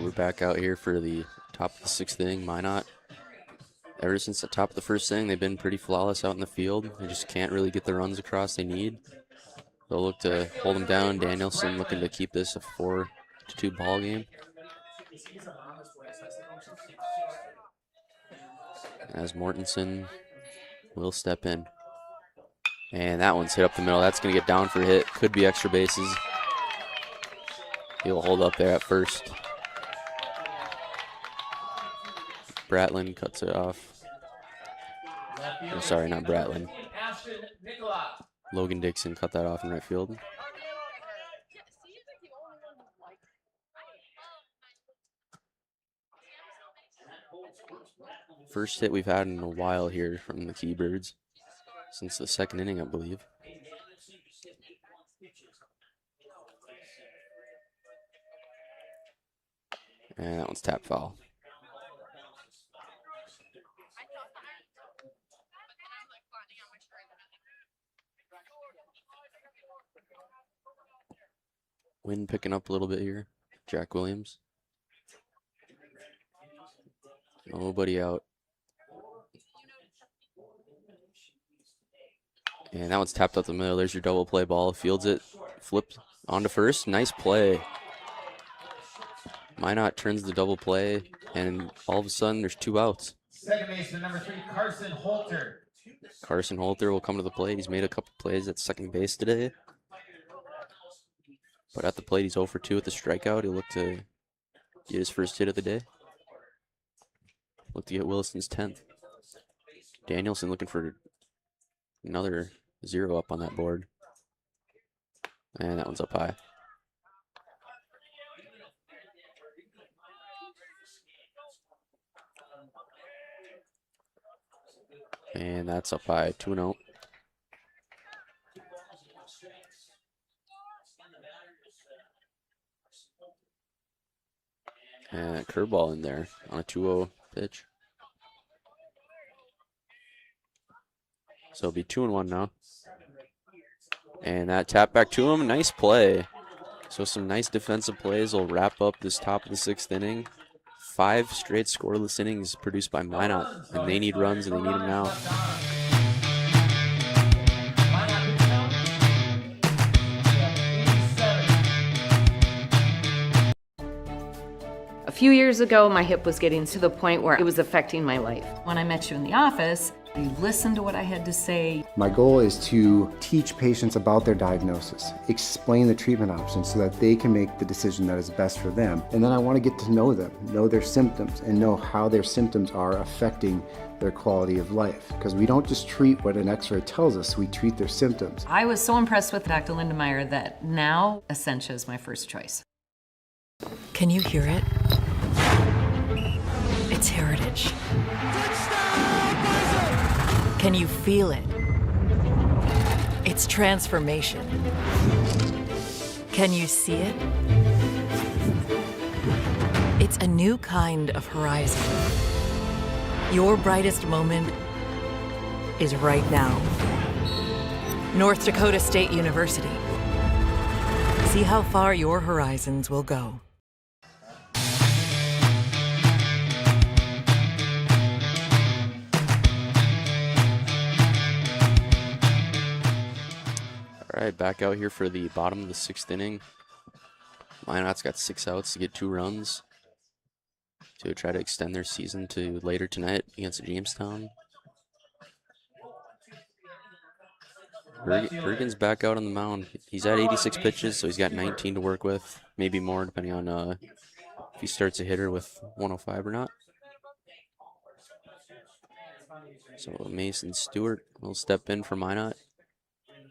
We're back out here for the top of the 6th inning. Minot, ever since the top of the 1st inning, they've been pretty flawless out in the field. They just can't really get the runs across they need. They'll look to hold them down. Danielson looking to keep this a 4 2 ball game. As Mortensen will step in. And that one's hit up the middle. That's going to get down for a hit. Could be extra bases. He'll hold up there at first. Bratlin cuts it off. Oh, sorry, not Bratlin. Logan Dixon cut that off in right field. First hit we've had in a while here from the Keybirds. Since the 2nd inning, I believe. And that one's tap foul. Wind picking up a little bit here. Jack Williams. Nobody out. And that one's tapped up the middle. There's your double play ball. Fields it. Flipped onto first. Nice play. Minot turns the double play, and all of a sudden there's 2 outs. Second baseman, number 3, Carson Holter. Carson Holter will come to the plate. He's made a couple plays at second base today. But at the plate, he's 0 for 2 with the strikeout. He'll look to get his first hit of the day. Look to get Williston's 10th. Danielson looking for another 0 up on that board. And that one's up high. And that's up high, 2-0. And curveball in there on a 2-0 pitch. So it'll be 2-1 now. And that tap back to him, nice play. So some nice defensive plays will wrap up this top of the 6th inning. 5 straight scoreless innings produced by Minot, and they need runs, and they need them now. A few years ago, my hip was getting to the point where it was affecting my life. When I met you in the office, you listened to what I had to say. My goal is to teach patients about their diagnosis, explain the treatment options so that they can make the decision that is best for them. And then I want to get to know them, know their symptoms, and know how their symptoms are affecting their quality of life. Because we don't just treat what an x-ray tells us, we treat their symptoms. I was so impressed with Dr. Lindemeyer that now Essentia is my first choice. Can you hear it? It's heritage. Can you feel it? It's transformation. Can you see it? It's a new kind of horizon. Your brightest moment is right now. North Dakota State University. See how far your horizons will go. All right, back out here for the bottom of the 6th inning. Minot's got 6 outs to get 2 runs to try to extend their season to later tonight against Jamestown. Bergen's back out on the mound. He's at 86 pitches, so he's got 19 to work with, maybe more depending on if he starts a hitter with 105 or not. So Mason Stewart will step in for Minot,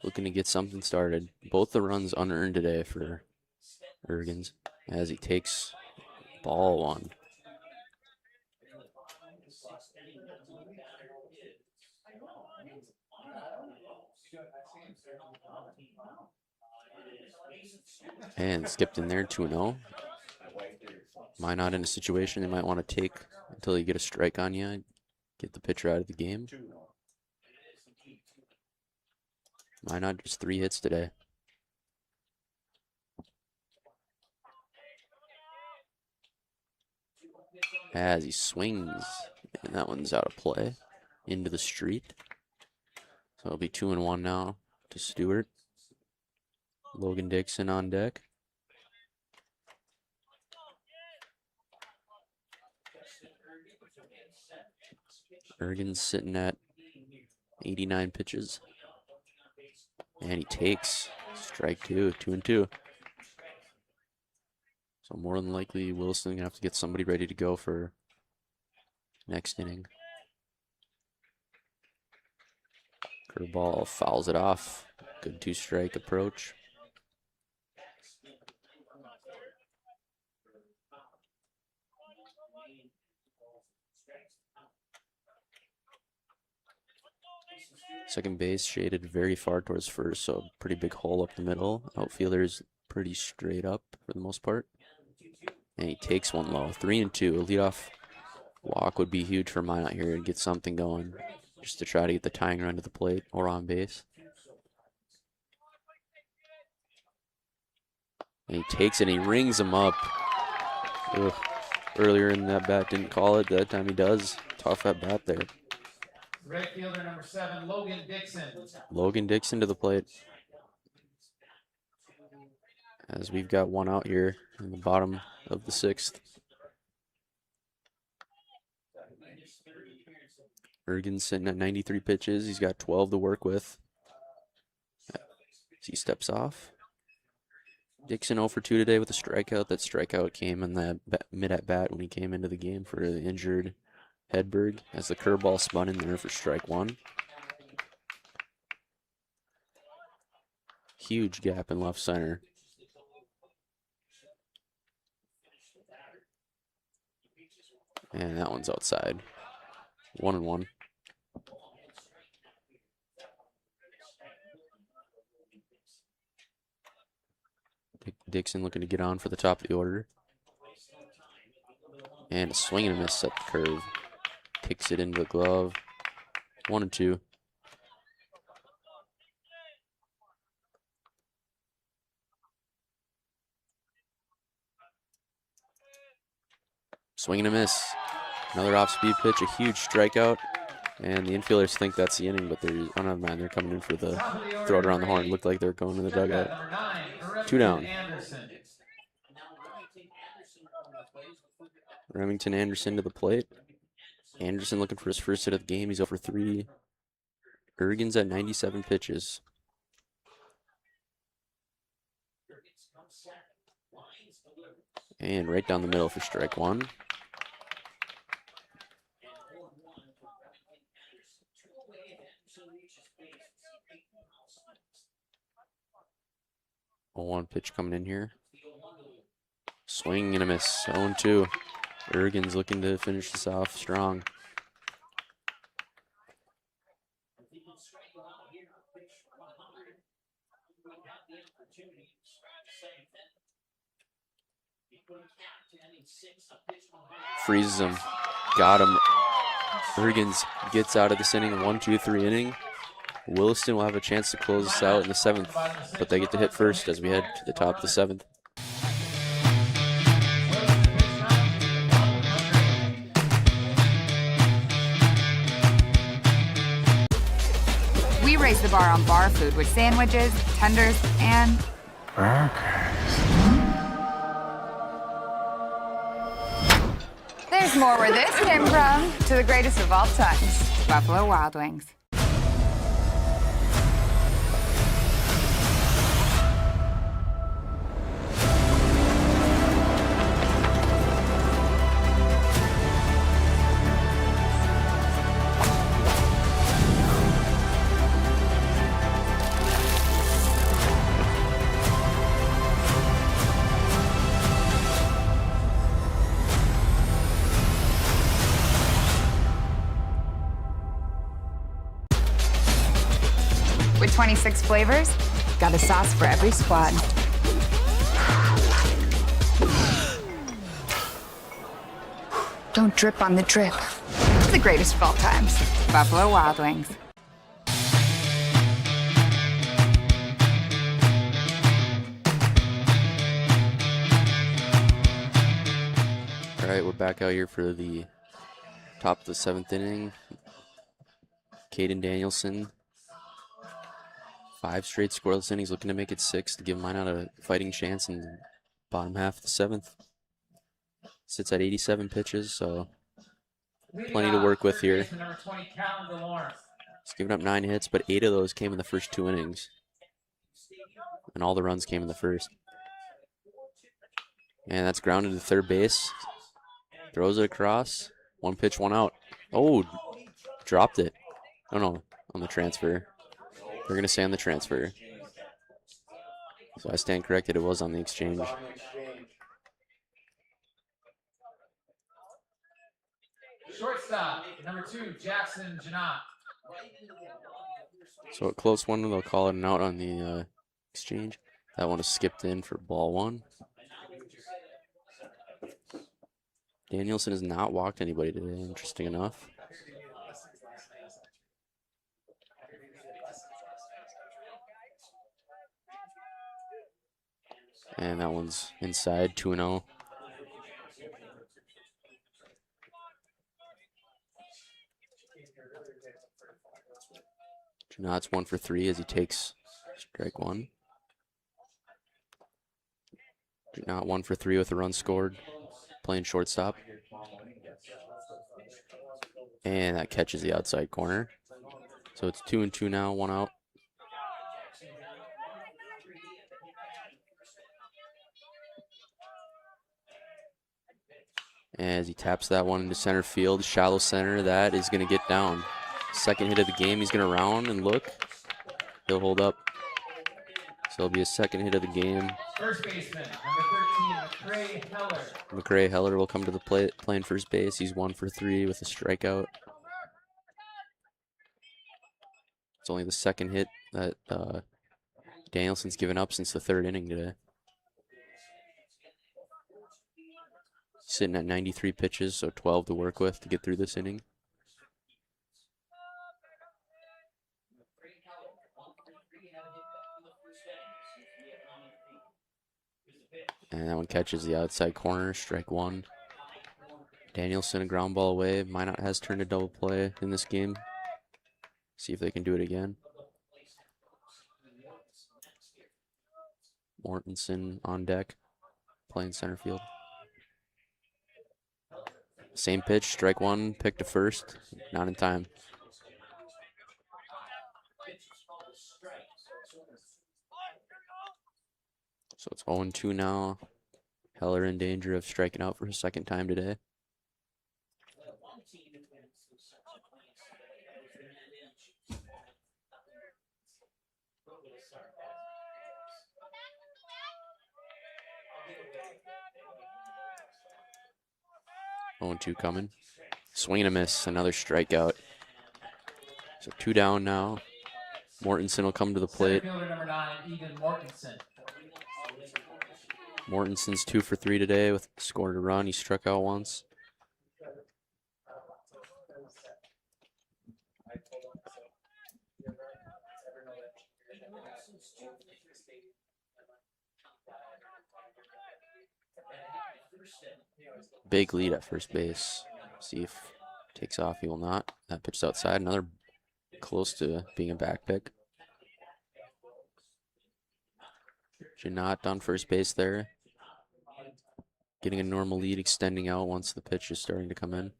looking to get something started. Both the runs unearned today for Bergens as he takes ball 1. And skipped in there, 2-0. Minot in a situation they might want to take until you get a strike on you, get the pitcher out of the game. Minot just 3 hits today. As he swings, and that one's out of play, into the street. So it'll be 2-1 now to Stewart. Logan Dixon on deck. Ergen's sitting at 89 pitches. And he takes strike 2, 2-2. So more than likely, Williston gonna have to get somebody ready to go for next inning. Curveball fouls it off. Good 2-strike approach. Second base shaded very far towards first, so pretty big hole up the middle. Outfielder's pretty straight up for the most part. And he takes one low. 3-2. A leadoff walk would be huge for Minot here and get something going, just to try to get the tying run to the plate or on base. And he takes it and he rings him up. Ugh. Earlier in that bat didn't call it. That time he does. Tough at bat there. Right fielder number 7, Logan Dixon. Logan Dixon to the plate. As we've got one out here in the bottom of the 6th. Ergen's sitting at 93 pitches. He's got 12 to work with. As he steps off. Dixon 0 for 2 today with a strikeout. That strikeout came in that mid-at-bat when he came into the game for the injured Hedberg, as the curveball spun in there for strike 1. Huge gap in left center. And that one's outside. 1-1. Dixon looking to get on for the top of the order. And a swing and a miss at the curve. Kicks it into the glove. 1-2. Swing and a miss. Another off-speed pitch, a huge strikeout. And the infielders think that's the inning, but they're, oh no, man, they're coming in for the throw it around the horn. Looked like they're going to the dugout. 2 down. Remington Anderson to the plate. Anderson looking for his first hit of the game. He's over 3. Ergen's at 97 pitches. And right down the middle for strike 1. A 1 pitch coming in here. Swing and a miss. 0-2. Ergen's looking to finish this off strong. Freezes him. Got him. Ergens gets out of this inning. 1-2-3 inning. Williston will have a chance to close this out in the 7th, but they get to hit first as we head to the top of the 7th. We raise the bar on bar food with sandwiches, tenders, and burgers. There's more where this came from. To the greatest of all times, Buffalo Wild Wings. With 26 flavors, got a sauce for every squad. Don't drip on the drip. It's the greatest of all times. Buffalo Wild Wings. All right, we're back out here for the top of the 7th inning. Caden Danielson. 5 straight scoreless innings, looking to make it 6 to give Minot a fighting chance in the bottom half of the 7th. Sits at 87 pitches, so plenty to work with here. Number 20, Callan DeLawrence. He's given up 9 hits, but 8 of those came in the first 2 innings. And all the runs came in the first. And that's grounded to third base. Throws it across. 1 pitch, 1 out. Oh, dropped it. Oh no, on the transfer. They're going to say on the transfer. So I stand corrected, it was on the exchange. Shortstop, number 2, Jackson Janot. So a close one, they'll call it an out on the exchange. That one is skipped in for ball 1. Danielson has not walked anybody today, interesting enough. And that one's inside, 2-0. Janot's 1 for 3 as he takes strike 1. Janot 1 for 3 with a run scored, playing shortstop. And that catches the outside corner. So it's 2-2 now, 1 out. As he taps that one into center field, shallow center, that is going to get down. Second hit of the game, he's going to round and look. He'll hold up. So it'll be a second hit of the game. First baseman, number 13, McCray Heller. McCray Heller will come to the plate, playing first base. He's 1 for 3 with a strikeout. It's only the second hit that Danielson's given up since the 3rd inning today. Sitting at 93 pitches, so 12 to work with to get through this inning. And that one catches the outside corner, strike 1. Danielson, a ground ball away. Minot has turned a double play in this game. See if they can do it again. Mortensen on deck, playing center field. Same pitch, strike 1, pick to first, not in time. So it's 0-2 now. Heller in danger of striking out for his 2nd time today. Oh, 2 coming. Swing and a miss, another strikeout. So 2 down now. Mortensen will come to the plate. Center fielder number 9, Egan Mortensen. Mortensen's 2 for 3 today with scored a run. He struck out once. Big lead at first base. See if takes off. He will not. That pitch outside. Another close to being a back pick. Janot on first base there. Getting a normal lead, extending out once the pitch is starting to come in.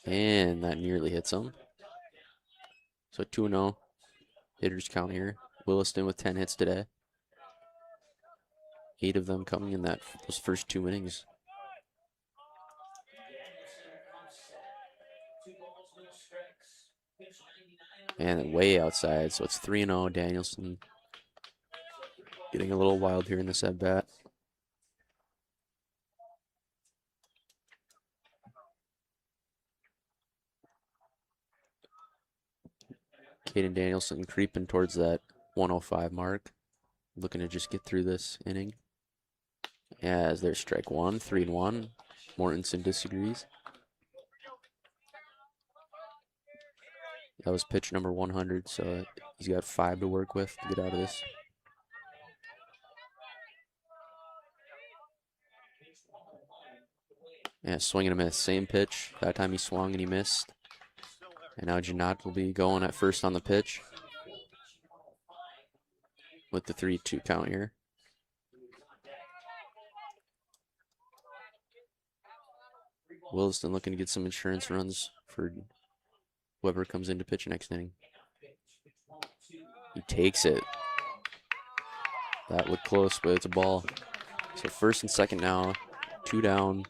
And that nearly hits him. So 2-0. Hitters count here. Williston with 10 hits today. 8 of them coming in those first 2 innings. And way outside, so it's 3-0. Danielson getting a little wild here in this at-bat. Caden Danielson creeping towards that 105 mark. Looking to just get through this inning. As there's strike 1, 3-1. Mortensen disagrees. That was pitch number 100, so he's got 5 to work with to get out of this. Yeah, swing and a miss. Same pitch. That time he swung and he missed. And now Janot will be going at first on the pitch with the 3-2 count here. Williston looking to get some insurance runs for whoever comes in to pitch next inning. He takes it. That looked close, but it's a ball. So first and second now, 2 down.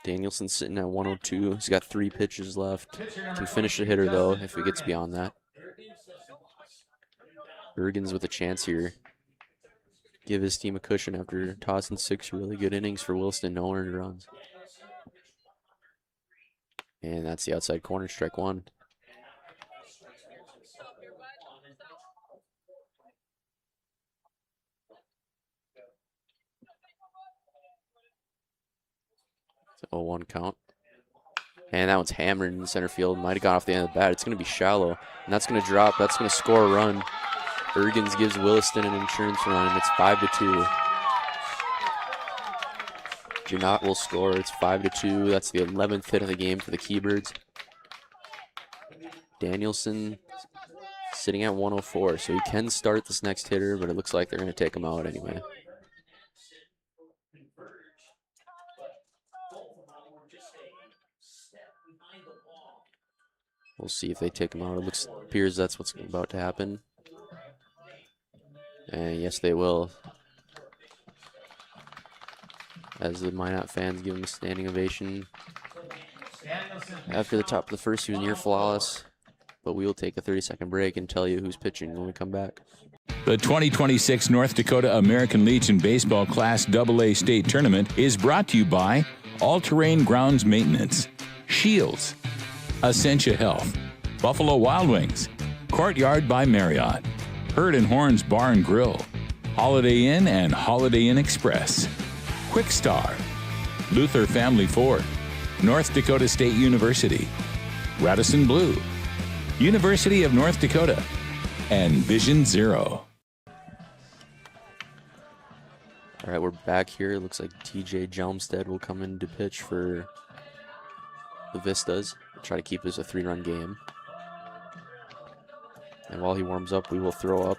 Danielson's sitting at 102. He's got 3 pitches left. Can finish the hitter, though, if he gets beyond that. Bergen's with a chance here. Give his team a cushion after tossing 6 really good innings for Williston. No earned runs. And that's the outside corner, strike 1. It's an 0-1 count. And that one's hammered in center field. Might have gone off the end of the bat. It's going to be shallow. And that's going to drop. That's going to score a run. Bergens gives Williston an insurance run, and it's 5-2. Minot will score. It's 5-2. That's the 11th hit of the game for the Keybirds. Danielson sitting at 104, so he can start this next hitter, but it looks like they're going to take him out anyway. We'll see if they take him out. It appears that's what's about to happen. And yes, they will. As the Minot fans give him a standing ovation. After the top of the first, he was near flawless. But we will take a 30-second break and tell you who's pitching when we come back. The 2026 North Dakota American Legion Baseball Class AA State Tournament is brought to you by All-Terrain Grounds Maintenance, Shields, Essentia Health, Buffalo Wild Wings, Courtyard by Marriott, Herd and Horns Bar and Grill, Holiday Inn and Holiday Inn Express, Quick Star, Luther Family Ford, North Dakota State University, Radisson Blue, University of North Dakota, and Vision Zero. All right, we're back here. It looks like TJ Jelmstead will come in to pitch for the Vistas. Try to keep this a 3-run game. And while he warms up, we will throw up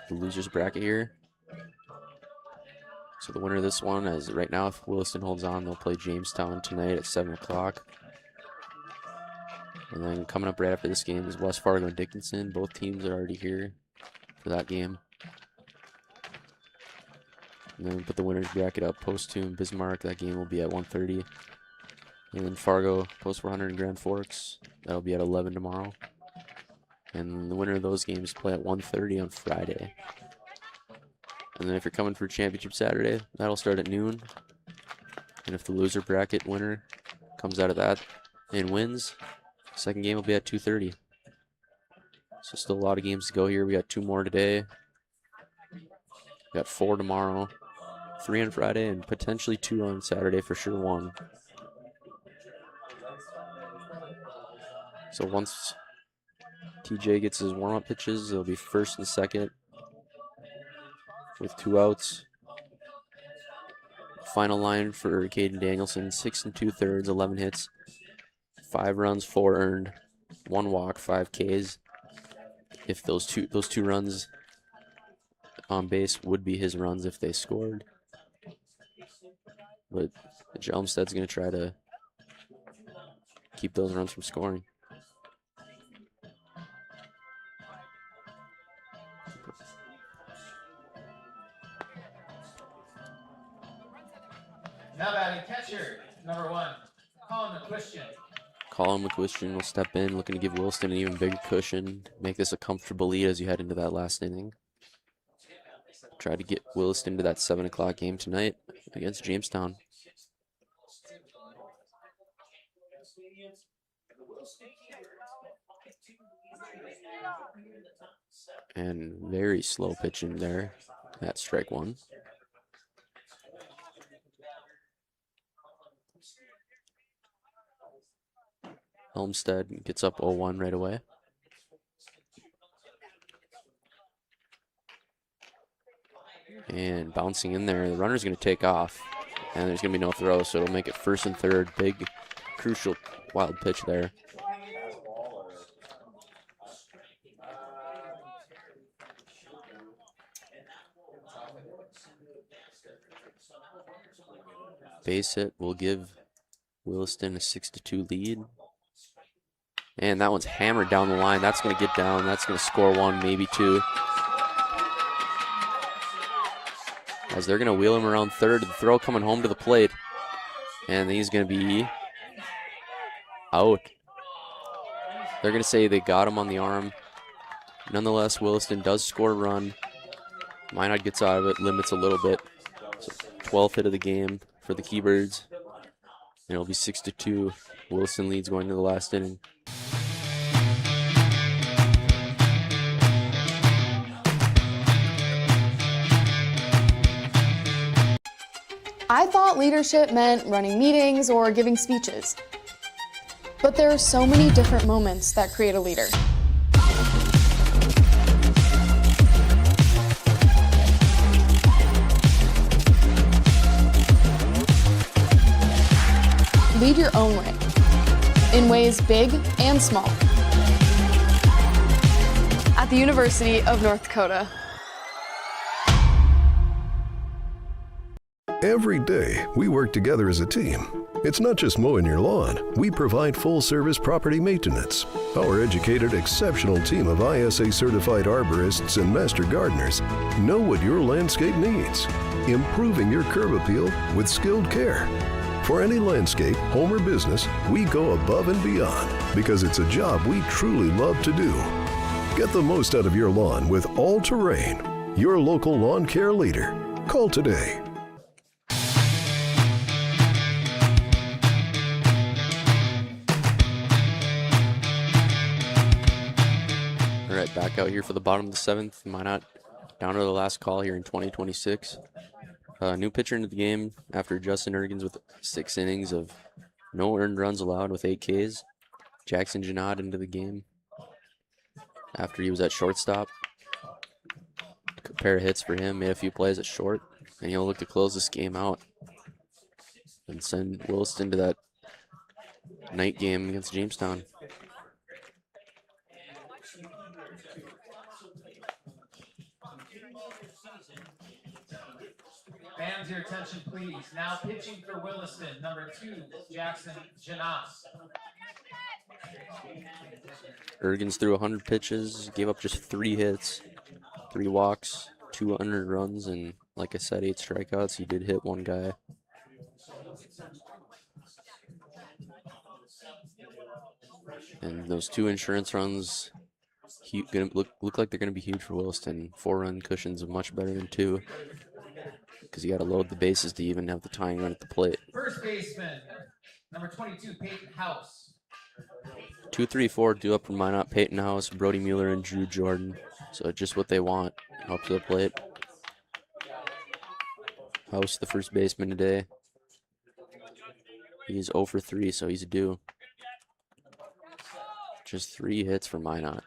the losers bracket here. So the winner of this one, as right now, if Williston holds on, they'll play Jamestown tonight at 7 o'clock. And then coming up right after this game is West Fargo and Dickinson. Both teams are already here for that game. And then we put the winners bracket up. Post 2 and Bismarck, that game will be at 1:30. And then Fargo, Post 400 and Grand Forks, that'll be at 11 tomorrow. And the winner of those games play at 1:30 on Friday. And then if you're coming for Championship Saturday, that'll start at noon. And if the loser bracket winner comes out of that and wins, second game will be at 2:30. So still a lot of games to go here. We got 2 more today. We got 4 tomorrow, 3 on Friday, and potentially 2 on Saturday, for sure 1. So once TJ gets his warm-up pitches, it'll be first and second with 2 outs. Final line for Caden Danielson, 6 2/3, 11 hits, 5 runs, 4 earned, 1 walk, 5 Ks. If those two runs on base would be his runs if they scored. But Jelmsted's going to try to keep those runs from scoring. Now batting catcher, number 1, Colin McQuistion. Colin McQuistion will step in, looking to give Williston an even bigger cushion, make this a comfortable lead as you head into that last inning. Try to get Williston to that 7 o'clock game tonight against Jamestown. And very slow pitching there at strike 1. Helmstead gets up 0-1 right away. And bouncing in there, the runner's going to take off. And there's going to be no throw, so it'll make it first and third. Big, crucial, wild pitch there. base hit will give Williston a 6-2 lead. And that one's hammered down the line. That's going to get down. That's going to score one, maybe two. As they're going to wheel him around third. The throw coming home to the plate. And he's going to be out. They're going to say they got him on the arm. Nonetheless, Williston does score a run. Minot gets out of it, limits a little bit. So 12th hit of the game for the Keybirds. And it'll be 6-2. Williston leads going to the last inning. I thought leadership meant running meetings or giving speeches. But there are so many different moments that create a leader. Lead your own way, in ways big and small. At the University of North Dakota. Every day, we work together as a team. It's not just mowing your lawn. We provide full-service property maintenance. Our educated, exceptional team of ISA-certified arborists and master gardeners know what your landscape needs, improving your curb appeal with skilled care. For any landscape, home or business, we go above and beyond because it's a job we truly love to do. Get the most out of your lawn with All Terrain, your local lawn care leader. Call today. All right, back out here for the bottom of the 7th. Minot down to the last call here in 2026. New pitcher into the game after Justin Ergens with 6 innings of no earned runs allowed with 8 Ks. Jackson Janot into the game after he was at shortstop. A pair of hits for him, made a few plays at short, and he'll look to close this game out and send Williston to that night game against Jamestown. Fans, your attention, please. Now pitching for Williston, number 2, Jackson Janot. Ergens threw 100 pitches, gave up just 3 hits, 3 walks, 2 unearned runs, and like I said, 8 strikeouts. He did hit 1 guy. And those 2 insurance runs gonna look like they're going to be huge for Williston. 4-run cushions are much better than 2. Because you got to load the bases to even have the tying run at the plate. First baseman, number 22, Peyton House. 2, 3, 4 due up from Minot, Peyton House, Brody Mueller, and Drew Jordan. So just what they want up to the plate. House, the first baseman today. He's 0 for 3, so he's due. Just 3 hits for Minot.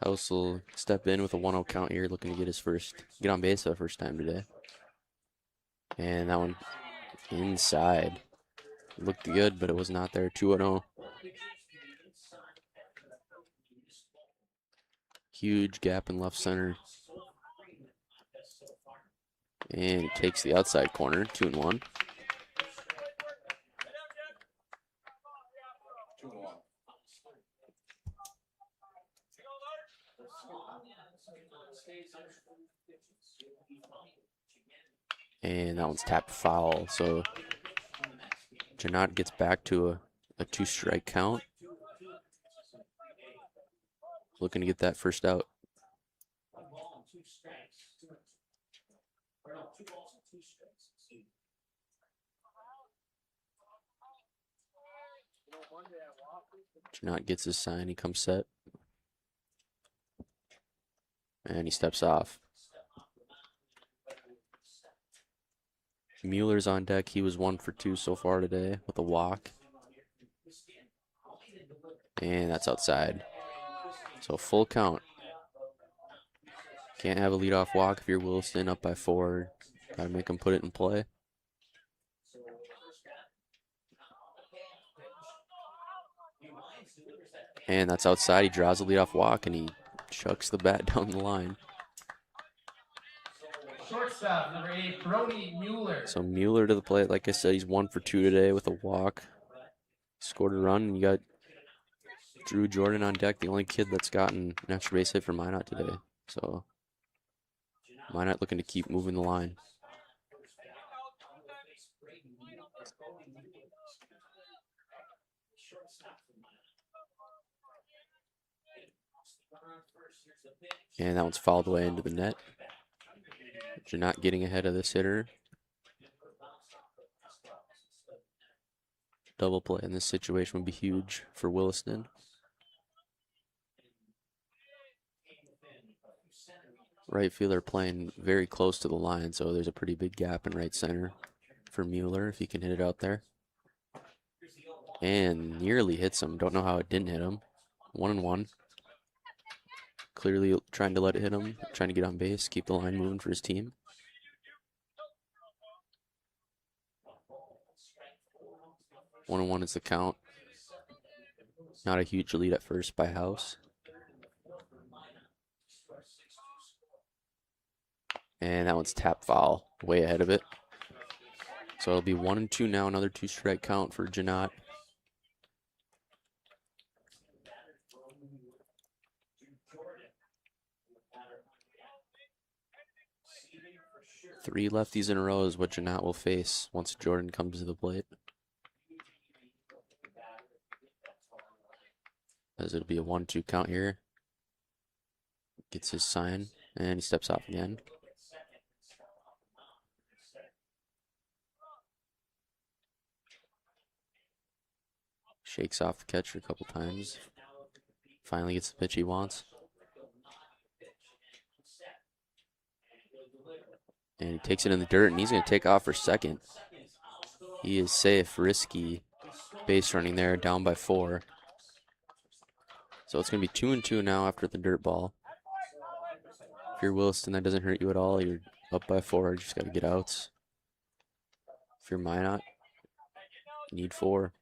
House will step in with a 1-0 count here, looking to get on base for the first time today. And that one inside. Looked good, but it was not there. 2-0. Huge gap in left center. And he takes the outside corner, 2-1. And that one's tapped foul. So Janot gets back to a 2-strike count. Looking to get that first out. Janot gets his sign, he comes set. And he steps off. Mueller's on deck. He was 1 for 2 so far today with a walk. And that's outside. So full count. Can't have a leadoff walk if you're Williston up by 4. Gotta make them put it in play. And that's outside. He draws a leadoff walk and he chucks the bat down the line. Shortstop, number 8, Brody Mueller. So Mueller to the plate. Like I said, he's 1 for 2 today with a walk. Scored a run, and you got Drew Jordan on deck, the only kid that's gotten an extra base hit for Minot today. So Minot looking to keep moving the line. And that one's fouled away into the net. But you're not getting ahead of this hitter. Double play in this situation would be huge for Williston. Right fielder playing very close to the line, so there's a pretty big gap in right center for Mueller if he can hit it out there. And nearly hits him. Don't know how it didn't hit him. 1-1. Clearly trying to let it hit him, trying to get on base, keep the line moving for his team. One and 1 is the count. Not a huge lead at first by House. And that one's tap foul, way ahead of it. So it'll be 1-2 now, another 2-strike count for Janot. Three lefties in a row is what Janot will face once Jordan comes to the plate. As it'll be a 1-2 count here. Gets his sign, and he steps off again. Shakes off the catcher a couple times. Finally gets the pitch he wants. And he takes it in the dirt, and he's going to take off for second. He is safe, risky base running there, down by 4. So it's going to be 2-2 now after the dirt ball. If you're Williston, that doesn't hurt you at all. You're up by 4, just got to get outs. If you're Minot, you need 4.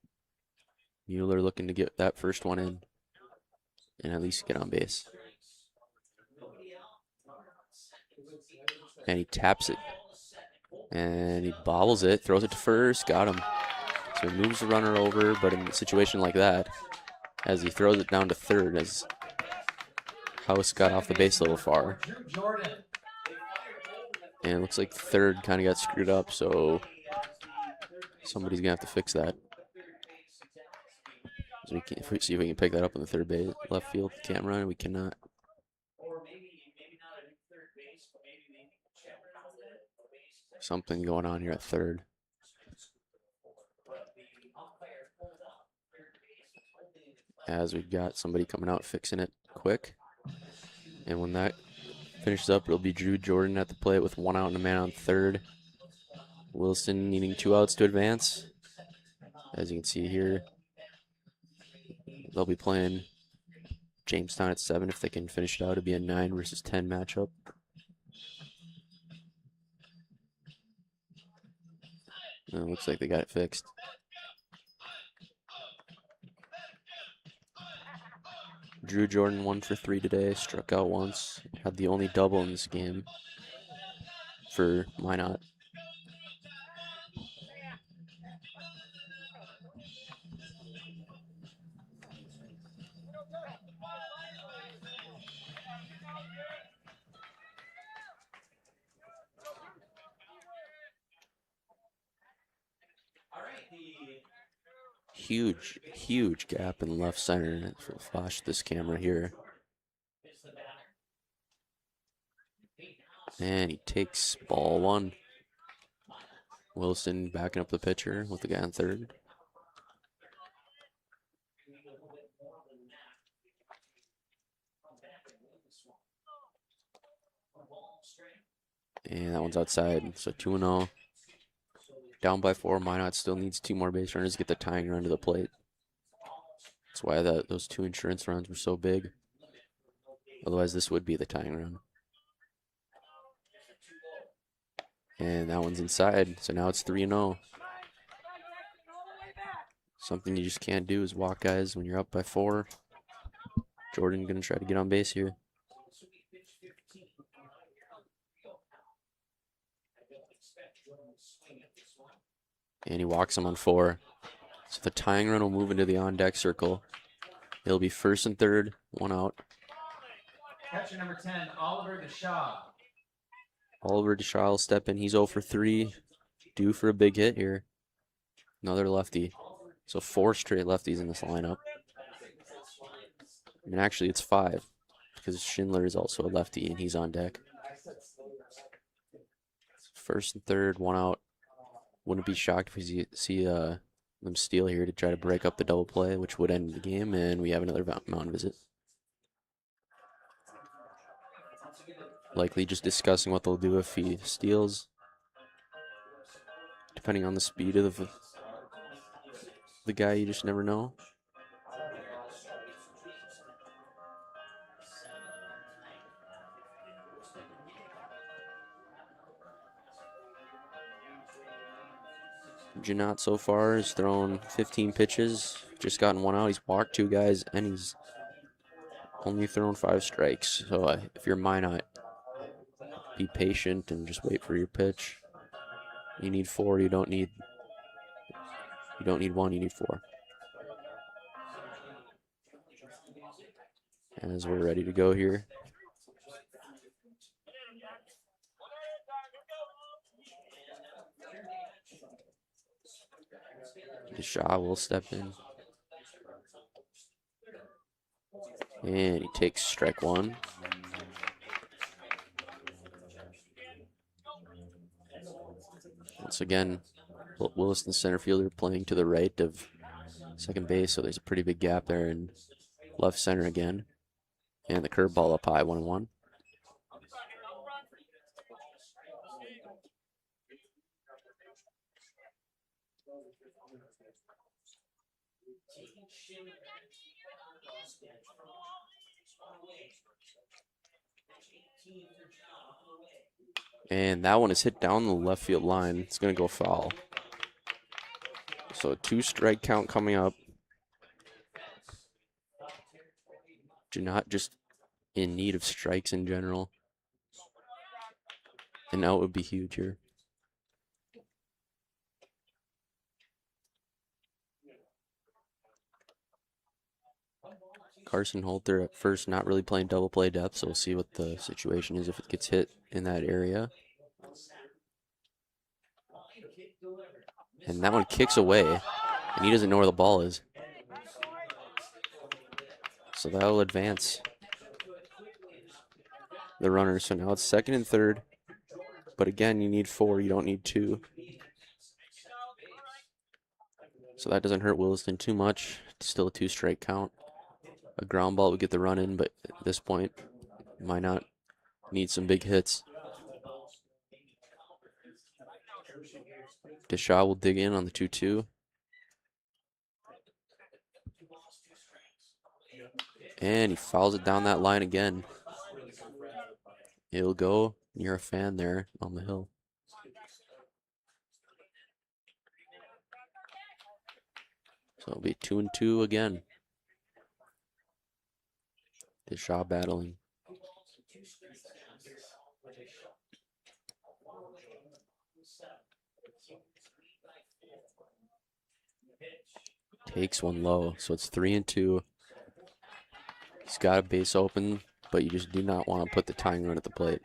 Mueller looking to get that first one in and at least get on base. And he taps it. And he bobbles it, throws it to first, got him. So he moves the runner over, but in a situation like that, as he throws it down to third, as House got off the base a little far. And it looks like third kind of got screwed up, so somebody's going to have to fix that. So if we see if we can pick that up on the third base, left field camera, and we cannot. Something going on here at third. As we've got somebody coming out fixing it quick. And when that finishes up, it'll be Drew Jordan at the plate with 1 out and a man on third. Williston needing 2 outs to advance. As you can see here, they'll be playing Jamestown at 7 if they can finish it out. It'll be a 9 versus 10 matchup. And it looks like they got it fixed. Drew Jordan 1 for 3 today, struck out once, had the only double in this game for Minot. Huge gap in left center. We'll flash this camera here. And he takes ball 1. Williston backing up the pitcher with the guy on third. And that one's outside, so 2-0. Down by 4, Minot still needs 2 more base runners to get the tying run to the plate. That's why those 2 insurance runs were so big. Otherwise, this would be the tying run. And that one's inside, so now it's 3-0. Something you just can't do is walk guys when you're up by 4. Jordan gonna try to get on base here. And he walks him on 4. So the tying run will move into the on-deck circle. It'll be 1st and 3rd, 1 out. Catcher number 10, Oliver DeShaw. Oliver DeShaw will step in. He's 0 for 3. Due for a big hit here. Another lefty. So 4 straight lefties in this lineup. And actually it's 5 because Schindler is also a lefty and he's on deck. 1st and 3rd, 1 out. Wouldn't be shocked if we see them steal here to try to break up the double play, which would end the game, and we have another mound visit. Likely just discussing what they'll do if he steals, depending on the speed of the guy. You just never know. Minot so far has thrown 15 pitches, just gotten 1 out. He's walked 2 guys, and he's only thrown 5 strikes. So if you're Minot, be patient and just wait for your pitch. You need 4. You don't need 1. You need 4. As we're ready to go here. Shaw will step in. And he takes strike 1. Once again, Williston center fielder playing to the right of second base, so there's a pretty big gap there in left center again. And the curveball up high, 1-1. And that one is hit down the left field line. It's going to go foul. So a 2-strike count coming up. Not just in need of strikes in general. And out would be huge here. Carson Holter at first not really playing double play depth, so we'll see what the situation is if it gets hit in that area. And that one kicks away, and he doesn't know where the ball is. So that'll advance the runner. So now it's 2nd and 3rd. But again, you need 4, you don't need 2. So that doesn't hurt Williston too much. It's still a 2-strike count. A ground ball would get the run in, but at this point, Minot need some big hits. DeShaw will dig in on the 2-2. And he fouls it down that line again. It'll go near a fan there on the hill. So it'll be 2-2 again. DeShaw battling. Takes one low, so it's 3-2. He's got a base open, but you just do not want to put the tying run at the plate.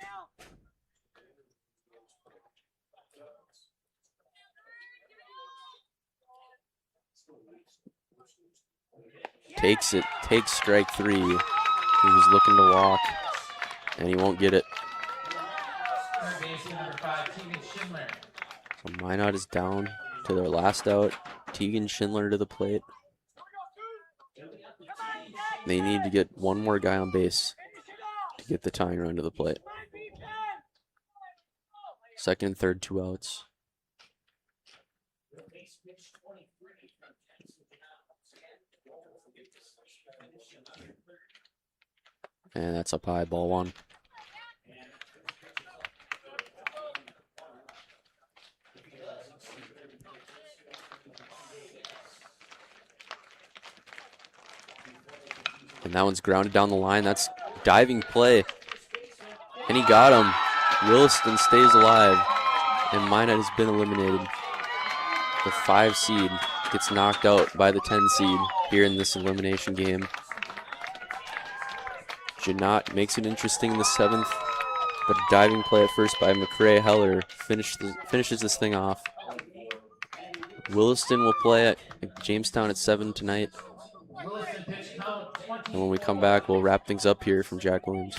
Takes it, takes strike 3. He was looking to walk, and he won't get it. So Minot is down to their last out. Tegan Schindler to the plate. They need to get one more guy on base to get the tying run to the plate. 2nd and 3rd, 2 outs. And that's up high, ball 1. And that one's grounded down the line. That's diving play. And he got him. Williston stays alive. And Minot has been eliminated. The 5 seed gets knocked out by the 10 seed here in this elimination game. Janot makes it interesting in the 7th. But a diving play at first by McCrae Heller finishes this thing off. Williston will play at Jamestown at 7 tonight. And when we come back, we'll wrap things up here from Jack Williams.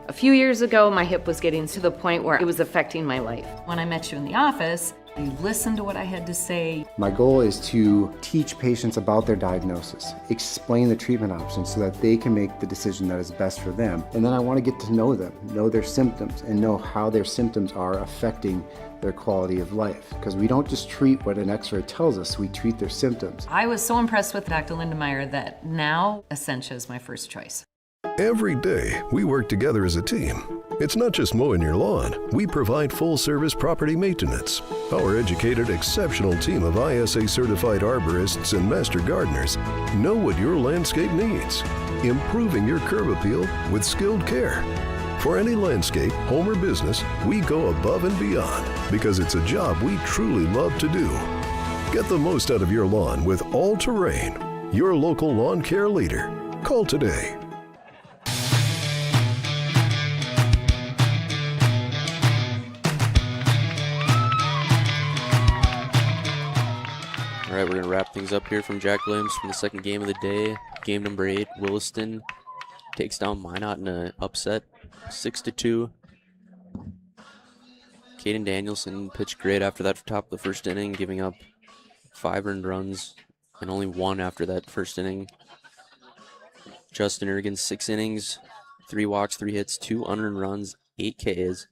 A few years ago, my hip was getting to the point where it was affecting my life. When I met you in the office, you listened to what I had to say. My goal is to teach patients about their diagnosis, explain the treatment options so that they can make the decision that is best for them. And then I want to get to know them, know their symptoms, and know how their symptoms are affecting their quality of life. Because we don't just treat what an x-ray tells us, we treat their symptoms. I was so impressed with Dr. Lindemeyer that now Essentia is my first choice. Every day, we work together as a team. It's not just mowing your lawn. We provide full-service property maintenance. Our educated, exceptional team of ISA-certified arborists and master gardeners know what your landscape needs, improving your curb appeal with skilled care. For any landscape, home or business, we go above and beyond because it's a job we truly love to do. Get the most out of your lawn with All Terrain, your local lawn care leader. Call today. All right, we're going to wrap things up here from Jack Williams from the second game of the day. Game number 8, Williston takes down Minot in an upset, 6-2. Caden Danielson pitched great after that top of the first inning, giving up 5 earned runs and only 1 after that first inning. Justin Ergen, 6 innings, 3 walks, 3 hits, 2 unearned runs, 8 Ks.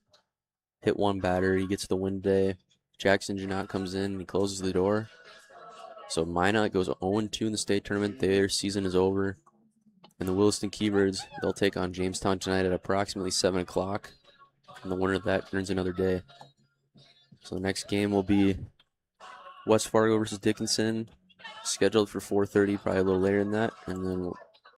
Hit 1 batter, he gets the win today. Jackson Janot comes in and he closes the door. So Minot goes 0-2 in the state tournament. Their season is over. And the Williston Keybirds, they'll take on Jamestown tonight at approximately 7 o'clock. And the winner of that earns another day. So the next game will be West Fargo versus Dickinson, scheduled for 4:30, probably a little later than that. And then we'll